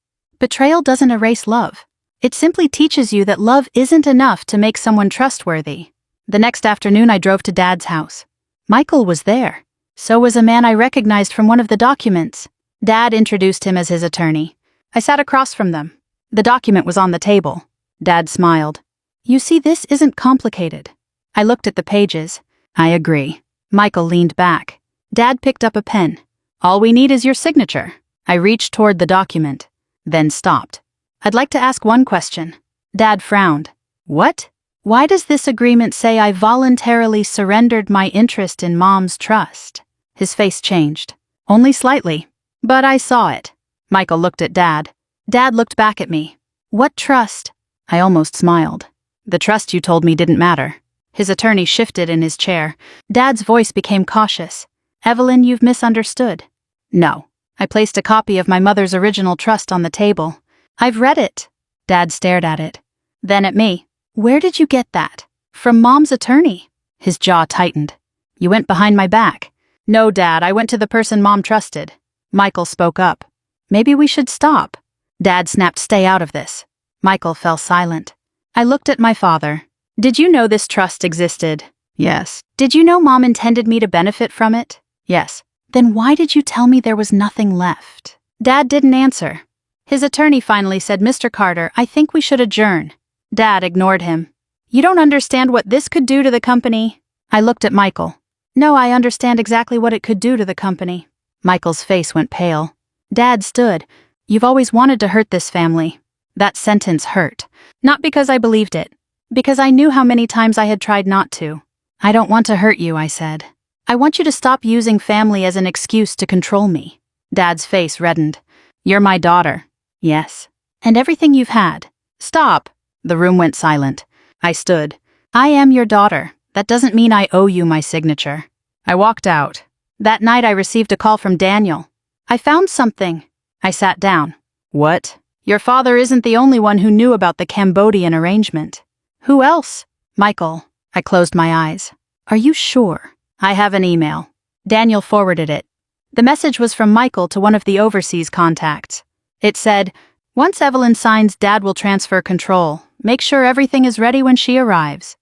Betrayal doesn't erase love. It simply teaches you that love isn't enough to make someone trustworthy. The next afternoon I drove to Dad's house. Michael was there. So was a man I recognized from one of the documents. Dad introduced him as his attorney. I sat across from them. The document was on the table. Dad smiled. You see, this isn't complicated. I looked at the pages. I agree. Michael leaned back. Dad picked up a pen. All we need is your signature. I reached toward the document, then stopped. I'd like to ask one question. Dad frowned. What? Why does this agreement say I voluntarily surrendered my interest in Mom's trust? His face changed. Only slightly. But I saw it. Michael looked at Dad. Dad looked back at me. What trust? I almost smiled. The trust you told me didn't matter. His attorney shifted in his chair. Dad's voice became cautious. Evelyn, you've misunderstood. No. I placed a copy of my mother's original trust on the table. I've read it. Dad stared at it. Then at me. Where did you get that? From Mom's attorney. His jaw tightened. You went behind my back. No, Dad, I went to the person Mom trusted. Michael spoke up. Maybe we should stop. Dad snapped, stay out of this. Michael fell silent. I looked at my father. Did you know this trust existed? Yes. Did you know Mom intended me to benefit from it? Yes. Then why did you tell me there was nothing left? Dad didn't answer. His attorney finally said, Mr. Carter, I think we should adjourn. Dad ignored him. You don't understand what this could do to the company? I looked at Michael. No, I understand exactly what it could do to the company. Michael's face went pale. Dad stood. "You've always wanted to hurt this family." That sentence hurt. Not because I believed it. Because I knew how many times I had tried not to. "I don't want to hurt you," I said. "I want you to stop using family as an excuse to control me." Dad's face reddened. "You're my daughter." "Yes. And everything you've had." "Stop." The room went silent. I stood. "I am your daughter. That doesn't mean I owe you my signature." I walked out. That night I received a call from Daniel. "I found something." I sat down. "What?" "Your father isn't the only one who knew about the Cambodian arrangement." "Who else?" "Michael." I closed my eyes. "Are you sure?" "I have an email." Daniel forwarded it. The message was from Michael to one of the overseas contacts. It said, "Once Evelyn signs, Dad will transfer control. Make sure everything is ready when she arrives."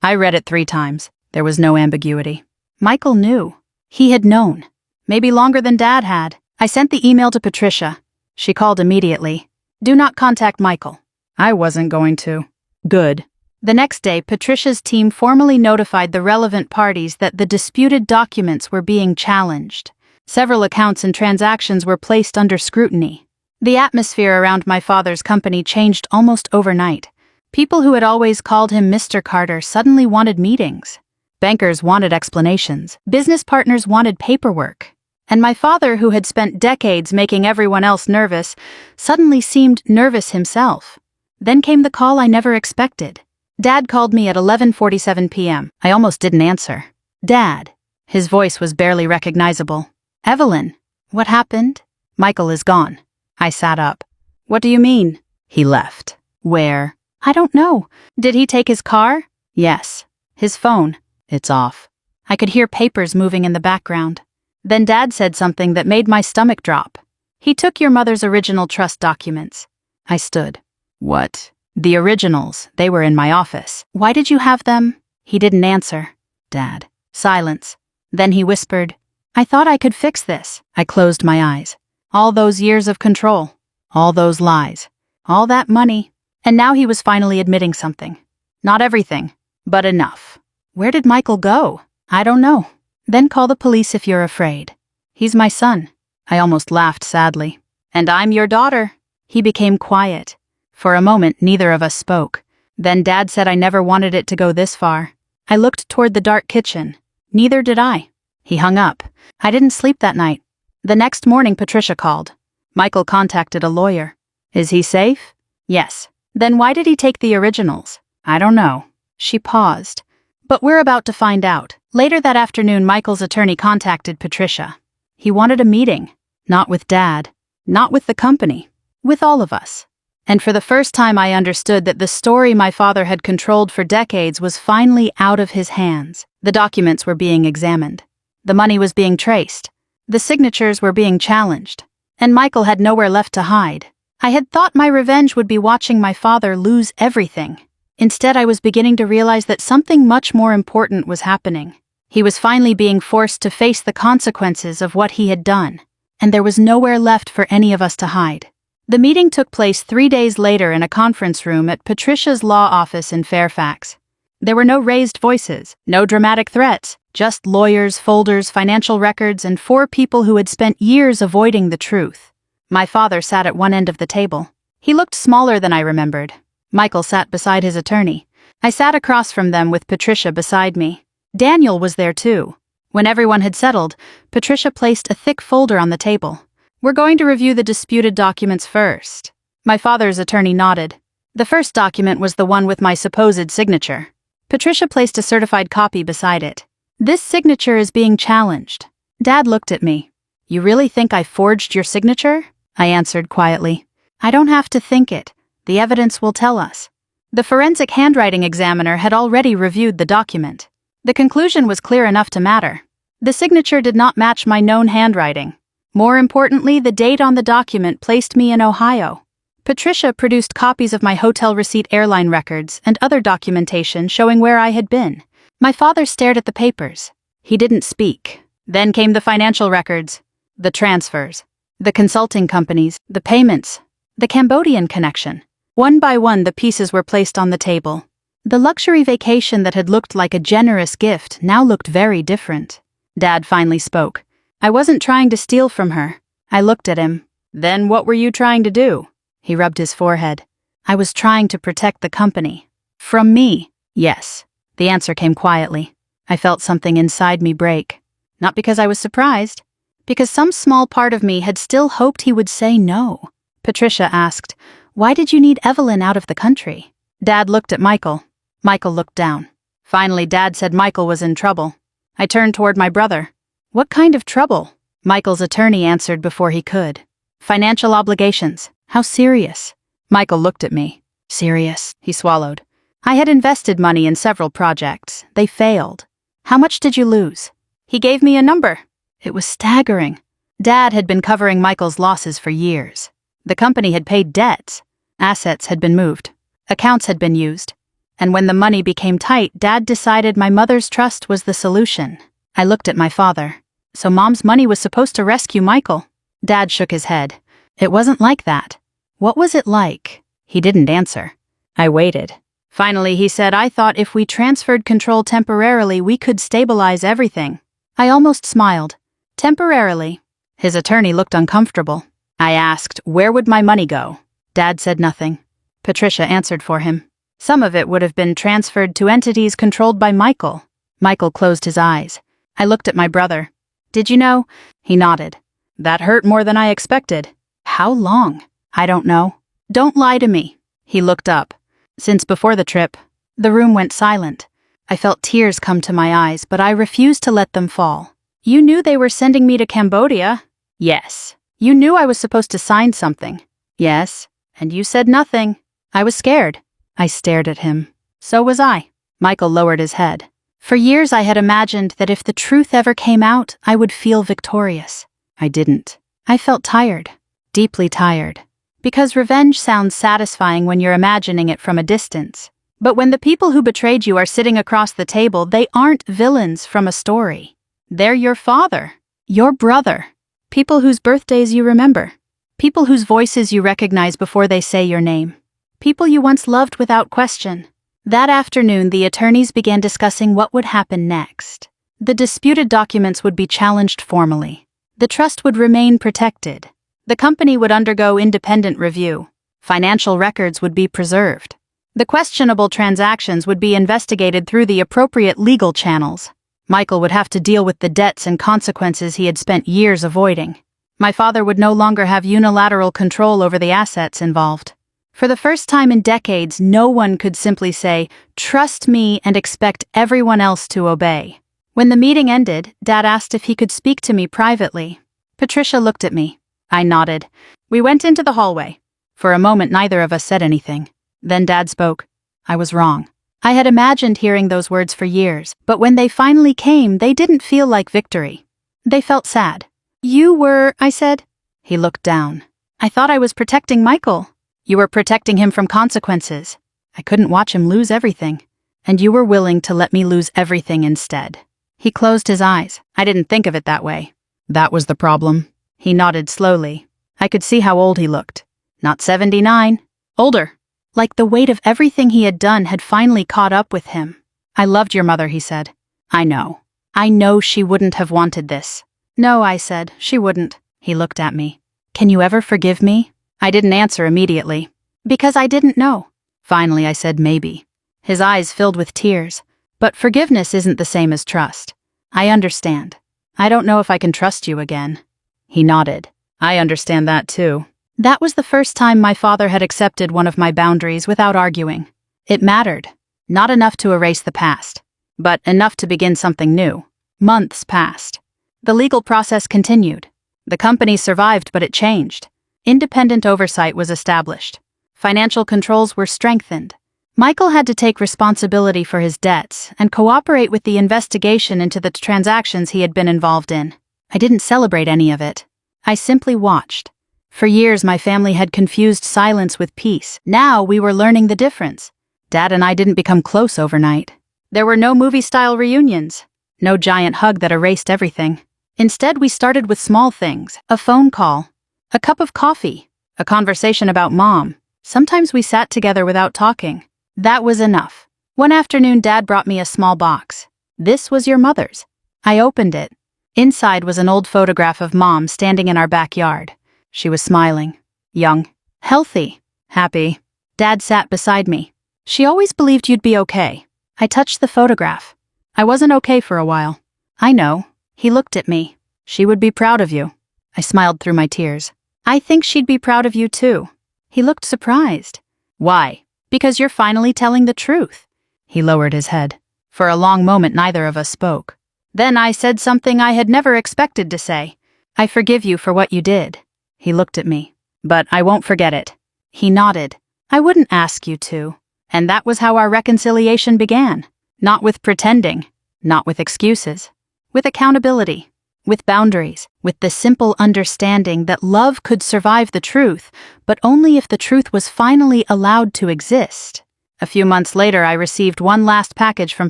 I read it 3 times. There was no ambiguity. Michael knew. He had known. Maybe longer than Dad had. I sent the email to Patricia. She called immediately. "Do not contact Michael." I wasn't going to. Good. The next day, Patricia's team formally notified the relevant parties that the disputed documents were being challenged. Several accounts and transactions were placed under scrutiny. The atmosphere around my father's company changed almost overnight. People who had always called him Mr. Carter suddenly wanted meetings. Bankers wanted explanations. Business partners wanted paperwork. And my father, who had spent decades making everyone else nervous, suddenly seemed nervous himself. Then came the call I never expected. Dad called me at 11:47 p.m. I almost didn't answer. "Dad." His voice was barely recognizable. "Evelyn." "What happened?" "Michael is gone." I sat up. "What do you mean?" "He left." "Where?" "I don't know." "Did he take his car?" "Yes." "His phone?" "It's off." I could hear papers moving in the background. Then Dad said something that made my stomach drop. "He took your mother's original trust documents." I stood. "What?" "The originals. They were in my office." "Why did you have them?" He didn't answer. "Dad." Silence. Then he whispered, "I thought I could fix this." I closed my eyes. All those years of control. All those lies. All that money. And now he was finally admitting something. Not everything, but enough. Where did Michael go? I don't know. "Then call the police if you're afraid." "He's my son." I almost laughed sadly. "And I'm your daughter." He became quiet. For a moment, neither of us spoke. Then Dad said I never wanted it to go this far. I looked toward the dark kitchen. Neither did I. He hung up. I didn't sleep that night. The next morning, Patricia called. Michael contacted a lawyer. "Is he safe?" "Yes." "Then why did he take the originals?" "I don't know." She paused. "But we're about to find out." Later that afternoon, Michael's attorney contacted Patricia. He wanted a meeting. Not with Dad. Not with the company. With all of us. And for the first time I understood that the story my father had controlled for decades was finally out of his hands. The documents were being examined. The money was being traced. The signatures were being challenged. And Michael had nowhere left to hide. I had thought my revenge would be watching my father lose everything. Instead, I was beginning to realize that something much more important was happening. He was finally being forced to face the consequences of what he had done. And there was nowhere left for any of us to hide. The meeting took place 3 days later in a conference room at Patricia's law office in Fairfax. There were no raised voices, no dramatic threats, just lawyers, folders, financial records, and 4 people who had spent years avoiding the truth. My father sat at one end of the table. He looked smaller than I remembered. Michael sat beside his attorney. I sat across from them with Patricia beside me. Daniel was there too. When everyone had settled, Patricia placed a thick folder on the table. "We're going to review the disputed documents first." My father's attorney nodded. The first document was the one with my supposed signature. Patricia placed a certified copy beside it. "This signature is being challenged." Dad looked at me. "You really think I forged your signature?" I answered quietly. "I don't have to think it. The evidence will tell us." The forensic handwriting examiner had already reviewed the document. The conclusion was clear enough to matter. The signature did not match my known handwriting. More importantly, the date on the document placed me in Ohio. Patricia produced copies of my hotel receipt, airline records, and other documentation showing where I had been. My father stared at the papers. He didn't speak. Then came the financial records, the transfers, the consulting companies, the payments, the Cambodian connection. One by one, the pieces were placed on the table. The luxury vacation that had looked like a generous gift now looked very different. Dad finally spoke. I wasn't trying to steal from her. I looked at him. Then what were you trying to do? He rubbed his forehead. I was trying to protect the company. From me. Yes. The answer came quietly. I felt something inside me break. Not because I was surprised. Because some small part of me had still hoped he would say no. Patricia asked, "Why did you need Evelyn out of the country?" Dad looked at Michael. Michael looked down. Finally, Dad said Michael was in trouble. I turned toward my brother. "What kind of trouble?" Michael's attorney answered before he could. "Financial obligations. How serious?" Michael looked at me. "Serious," he swallowed. "I had invested money in several projects. They failed. How much did you lose?" He gave me a number. It was staggering. Dad had been covering Michael's losses for years. The company had paid debts. Assets had been moved. Accounts had been used. And when the money became tight, Dad decided my mother's trust was the solution. I looked at my father. So Mom's money was supposed to rescue Michael? Dad shook his head. It wasn't like that. What was it like? He didn't answer. I waited. Finally, he said, "I thought if we transferred control temporarily, we could stabilize everything." I almost smiled. Temporarily. His attorney looked uncomfortable. I asked, "Where would my money go?" Dad said nothing. Patricia answered for him. Some of it would have been transferred to entities controlled by Michael. Michael closed his eyes. I looked at my brother. "Did you know?" He nodded. "That hurt more than I expected." "How long?" "I don't know." "Don't lie to me." He looked up. "Since before the trip." The room went silent. I felt tears come to my eyes, but I refused to let them fall. "You knew they were sending me to Cambodia?" "Yes." "You knew I was supposed to sign something?" "Yes." "And you said nothing." "I was scared." I stared at him. "So was I." Michael lowered his head. "For years I had imagined that if the truth ever came out, I would feel victorious. I didn't. I felt tired. Deeply tired. Because revenge sounds satisfying when you're imagining it from a distance. But when the people who betrayed you are sitting across the table, they aren't villains from a story. They're your father, your brother, people whose birthdays you remember, people whose voices you recognize before they say your name, people you once loved without question." That afternoon, the attorneys began discussing what would happen next. The disputed documents would be challenged formally. The trust would remain protected. The company would undergo independent review. Financial records would be preserved. The questionable transactions would be investigated through the appropriate legal channels. Michael would have to deal with the debts and consequences he had spent years avoiding. My father would no longer have unilateral control over the assets involved. For the first time in decades, no one could simply say, "Trust me," and expect everyone else to obey. When the meeting ended, Dad asked if he could speak to me privately. Patricia looked at me. I nodded. We went into the hallway. For a moment, neither of us said anything. Then Dad spoke. I was wrong. I had imagined hearing those words for years, but when they finally came, they didn't feel like victory. They felt sad. "You were," I said. He looked down. "I thought I was protecting Michael." "You were protecting him from consequences. I couldn't watch him lose everything. And you were willing to let me lose everything instead." He closed his eyes. I didn't think of it that way. "That was the problem." He nodded slowly. I could see how old he looked. Not 79. Older. Like the weight of everything he had done had finally caught up with him. "I loved your mother," he said. "I know. I know she wouldn't have wanted this." "No," I said, "she wouldn't." He looked at me. "Can you ever forgive me?" I didn't answer immediately. Because I didn't know. Finally, I said maybe. His eyes filled with tears. "But forgiveness isn't the same as trust. I understand. I don't know if I can trust you again." He nodded. "I understand that too." That was the first time my father had accepted one of my boundaries without arguing. It mattered. Not enough to erase the past, but enough to begin something new. Months passed. The legal process continued. The company survived, but it changed. Independent oversight was established. Financial controls were strengthened. Michael had to take responsibility for his debts and cooperate with the investigation into the transactions he had been involved in. I didn't celebrate any of it. I simply watched. For years, my family had confused silence with peace. Now we were learning the difference. Dad and I didn't become close overnight. There were no movie-style reunions. No giant hug that erased everything. Instead, we started with small things. A phone call. A cup of coffee. A conversation about Mom. Sometimes we sat together without talking. That was enough. One afternoon, Dad brought me a small box. "This was your mother's." I opened it. Inside was an old photograph of Mom standing in our backyard. She was smiling. Young. Healthy. Happy. Dad sat beside me. She always believed you'd be okay. I touched the photograph. I wasn't okay for a while. I know. He looked at me. She would be proud of you. I smiled through my tears. I think she'd be proud of you too. He looked surprised. Why? Because you're finally telling the truth. He lowered his head. For a long moment neither of us spoke. Then I said something I had never expected to say. I forgive you for what you did. He looked at me. But I won't forget it. He nodded. I wouldn't ask you to. And that was how our reconciliation began. Not with pretending. Not with excuses. With accountability. With boundaries. With the simple understanding that love could survive the truth, but only if the truth was finally allowed to exist. A few months later, I received one last package from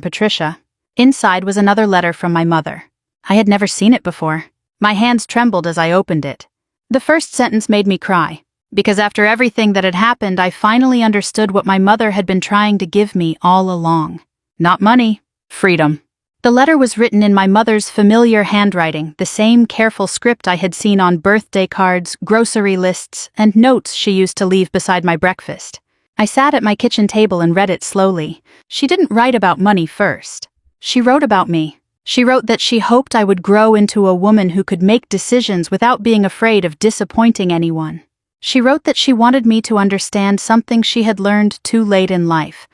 Patricia. Inside was another letter from my mother. I had never seen it before. My hands trembled as I opened it. The first sentence made me cry, because after everything that had happened, I finally understood what my mother had been trying to give me all along. Not money, freedom. The letter was written in my mother's familiar handwriting, the same careful script I had seen on birthday cards, grocery lists, and notes she used to leave beside my breakfast. I sat at my kitchen table and read it slowly. She didn't write about money first. She wrote about me. She wrote that she hoped I would grow into a woman who could make decisions without being afraid of disappointing anyone. She wrote that she wanted me to understand something she had learned too late in life.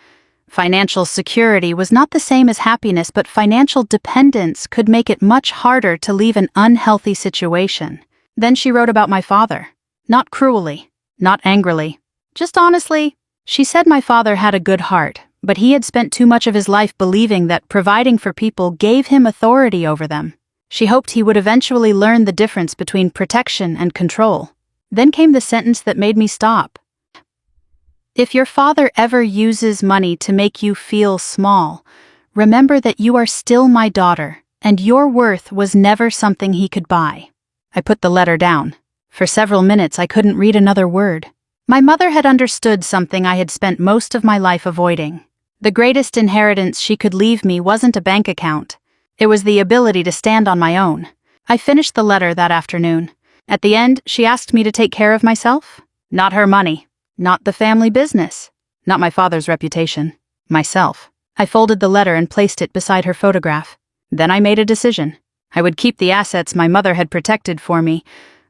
Financial security was not the same as happiness, but financial dependence could make it much harder to leave an unhealthy situation. Then she wrote about my father. Not cruelly, not angrily, just honestly. She said my father had a good heart, but he had spent too much of his life believing that providing for people gave him authority over them. She hoped he would eventually learn the difference between protection and control. Then came the sentence that made me stop. If your father ever uses money to make you feel small, remember that you are still my daughter, and your worth was never something he could buy. I put the letter down. For several minutes I couldn't read another word. My mother had understood something I had spent most of my life avoiding. The greatest inheritance she could leave me wasn't a bank account. It was the ability to stand on my own. I finished the letter that afternoon. At the end, she asked me to take care of myself. Not her money. Not the family business. Not my father's reputation. Myself. I folded the letter and placed it beside her photograph. Then I made a decision. I would keep the assets my mother had protected for me,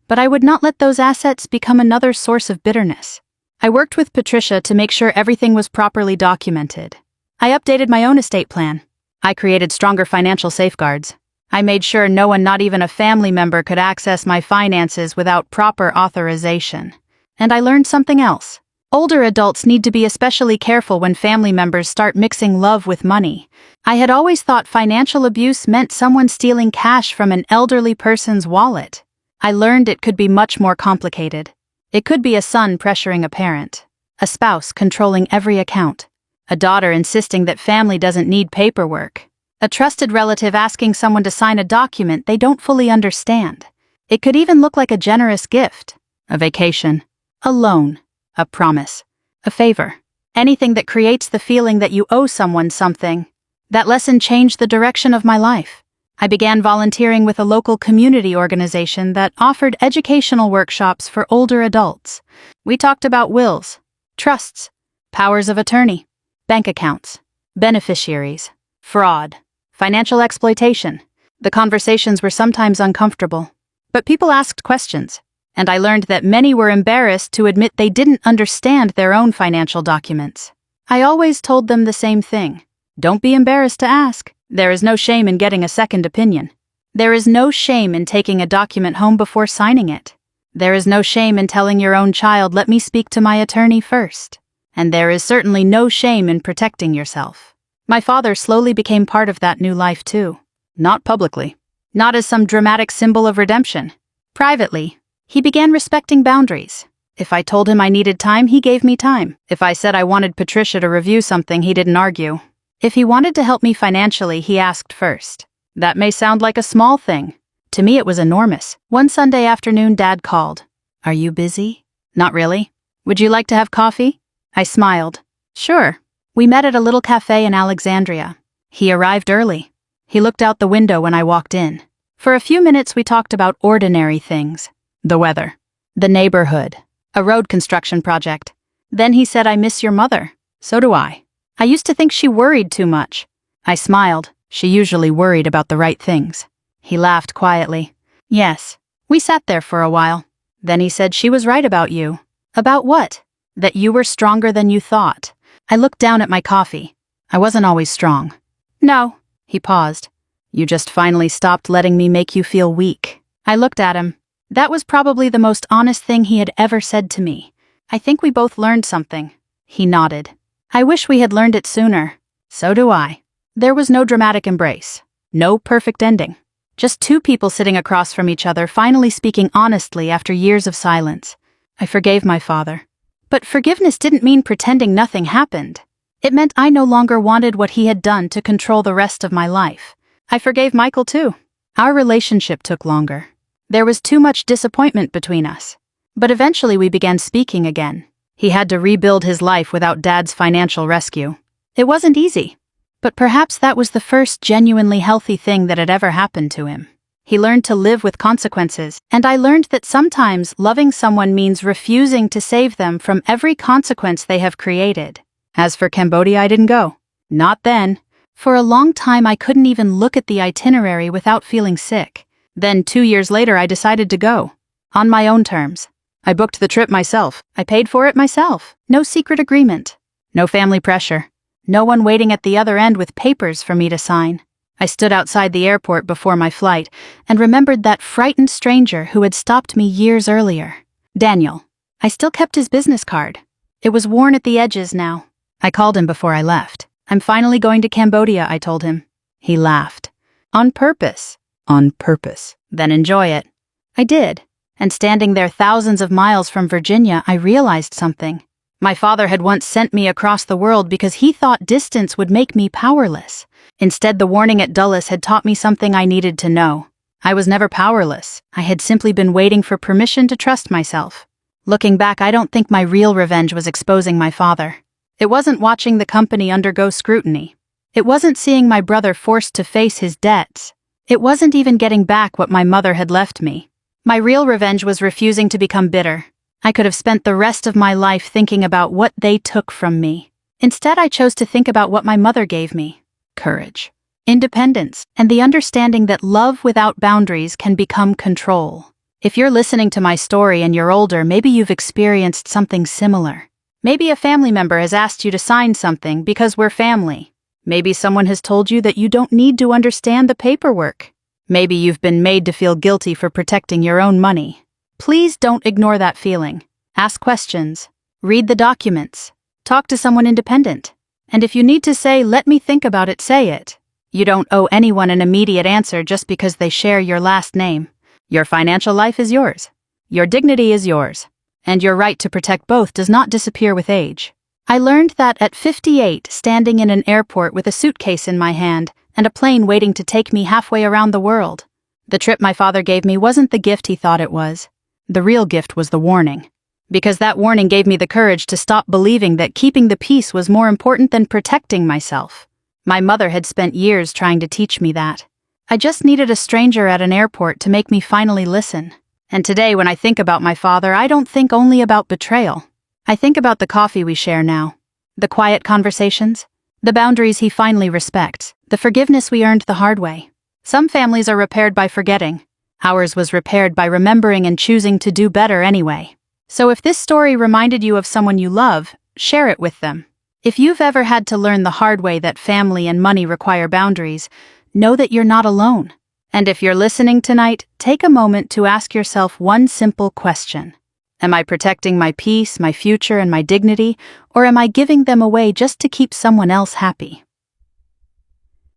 but I would not let those assets become another source of bitterness. I worked with Patricia to make sure everything was properly documented. I updated my own estate plan. I created stronger financial safeguards. I made sure no one, not even a family member, could access my finances without proper authorization. And I learned something else. Older adults need to be especially careful when family members start mixing love with money. I had always thought financial abuse meant someone stealing cash from an elderly person's wallet. I learned it could be much more complicated. It could be a son pressuring a parent, a spouse controlling every account, a daughter insisting that family doesn't need paperwork, a trusted relative asking someone to sign a document they don't fully understand. It could even look like a generous gift, a vacation, a loan, a promise, a favor. Anything that creates the feeling that you owe someone something. That lesson changed the direction of my life. I began volunteering with a local community organization that offered educational workshops for older adults. We talked about wills, trusts, powers of attorney, bank accounts, beneficiaries, fraud, financial exploitation. The conversations were sometimes uncomfortable, but people asked questions. And I learned that many were embarrassed to admit they didn't understand their own financial documents. I always told them the same thing. Don't be embarrassed to ask. There is no shame in getting a second opinion. There is no shame in taking a document home before signing it. There is no shame in telling your own child, let me speak to my attorney first. And there is certainly no shame in protecting yourself. My father slowly became part of that new life too. Not publicly. Not as some dramatic symbol of redemption. Privately. He began respecting boundaries. If I told him I needed time, he gave me time. If I said I wanted Patricia to review something, he didn't argue. If he wanted to help me financially, he asked first. That may sound like a small thing. To me, it was enormous. One Sunday afternoon, Dad called. Are you busy? Not really. Would you like to have coffee? I smiled. Sure. We met at a little cafe in Alexandria. He arrived early. He looked out the window when I walked in. For a few minutes we talked about ordinary things. The weather. The neighborhood. A road construction project. Then he said, "I miss your mother." So do I. I used to think she worried too much. I smiled. She usually worried about the right things. He laughed quietly. Yes. We sat there for a while. Then he said she was right about you. About what? That you were stronger than you thought. I looked down at my coffee. I wasn't always strong. No. He paused. You just finally stopped letting me make you feel weak. I looked at him. That was probably the most honest thing he had ever said to me. I think we both learned something. He nodded. I wish we had learned it sooner. So do I. There was no dramatic embrace. No perfect ending. Just two people sitting across from each other finally speaking honestly after years of silence. I forgave my father. But forgiveness didn't mean pretending nothing happened. It meant I no longer wanted what he had done to control the rest of my life. I forgave Michael too. Our relationship took longer. There was too much disappointment between us. But eventually we began speaking again. He had to rebuild his life without Dad's financial rescue. It wasn't easy. But perhaps that was the first genuinely healthy thing that had ever happened to him. He learned to live with consequences, and I learned that sometimes loving someone means refusing to save them from every consequence they have created. As for Cambodia, I didn't go. Not then. For a long time I couldn't even look at the itinerary without feeling sick. Then 2 years later I decided to go. On my own terms. I booked the trip myself. I paid for it myself. No secret agreement. No family pressure. No one waiting at the other end with papers for me to sign. I stood outside the airport before my flight and remembered that frightened stranger who had stopped me years earlier. Daniel. I still kept his business card. It was worn at the edges now. I called him before I left. I'm finally going to Cambodia, I told him. He laughed. On purpose. On purpose. Then enjoy it. I did. And standing there thousands of miles from Virginia, I realized something. My father had once sent me across the world because he thought distance would make me powerless. Instead, the warning at Dulles had taught me something I needed to know. I was never powerless. I had simply been waiting for permission to trust myself. Looking back, I don't think my real revenge was exposing my father. It wasn't watching the company undergo scrutiny. It wasn't seeing my brother forced to face his debts. It wasn't even getting back what my mother had left me. My real revenge was refusing to become bitter. I could have spent the rest of my life thinking about what they took from me. Instead, I chose to think about what my mother gave me. Courage, independence, and the understanding that love without boundaries can become control. If you're listening to my story and you're older, maybe you've experienced something similar. Maybe a family member has asked you to sign something because we're family. Maybe someone has told you that you don't need to understand the paperwork. Maybe you've been made to feel guilty for protecting your own money. Please don't ignore that feeling. Ask questions. Read the documents. Talk to someone independent. And if you need to say, "Let me think about it," say it. You don't owe anyone an immediate answer just because they share your last name. Your financial life is yours. Your dignity is yours. And your right to protect both does not disappear with age. I learned that at 58, standing in an airport with a suitcase in my hand and a plane waiting to take me halfway around the world. The trip my father gave me wasn't the gift he thought it was. The real gift was the warning. Because that warning gave me the courage to stop believing that keeping the peace was more important than protecting myself. My mother had spent years trying to teach me that. I just needed a stranger at an airport to make me finally listen. And today, when I think about my father, I don't think only about betrayal. I think about the coffee we share now. The quiet conversations. The boundaries he finally respects. The forgiveness we earned the hard way. Some families are repaired by forgetting. Ours was repaired by remembering and choosing to do better anyway. So if this story reminded you of someone you love, share it with them. If you've ever had to learn the hard way that family and money require boundaries, know that you're not alone. And if you're listening tonight, take a moment to ask yourself one simple question. Am I protecting my peace, my future, and my dignity, or am I giving them away just to keep someone else happy?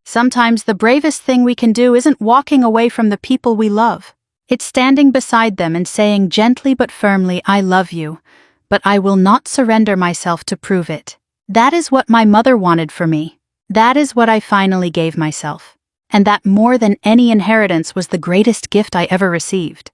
Sometimes the bravest thing we can do isn't walking away from the people we love. It's standing beside them and saying gently but firmly, "I love you, but I will not surrender myself to prove it." That is what my mother wanted for me. That is what I finally gave myself. And that more than any inheritance was the greatest gift I ever received.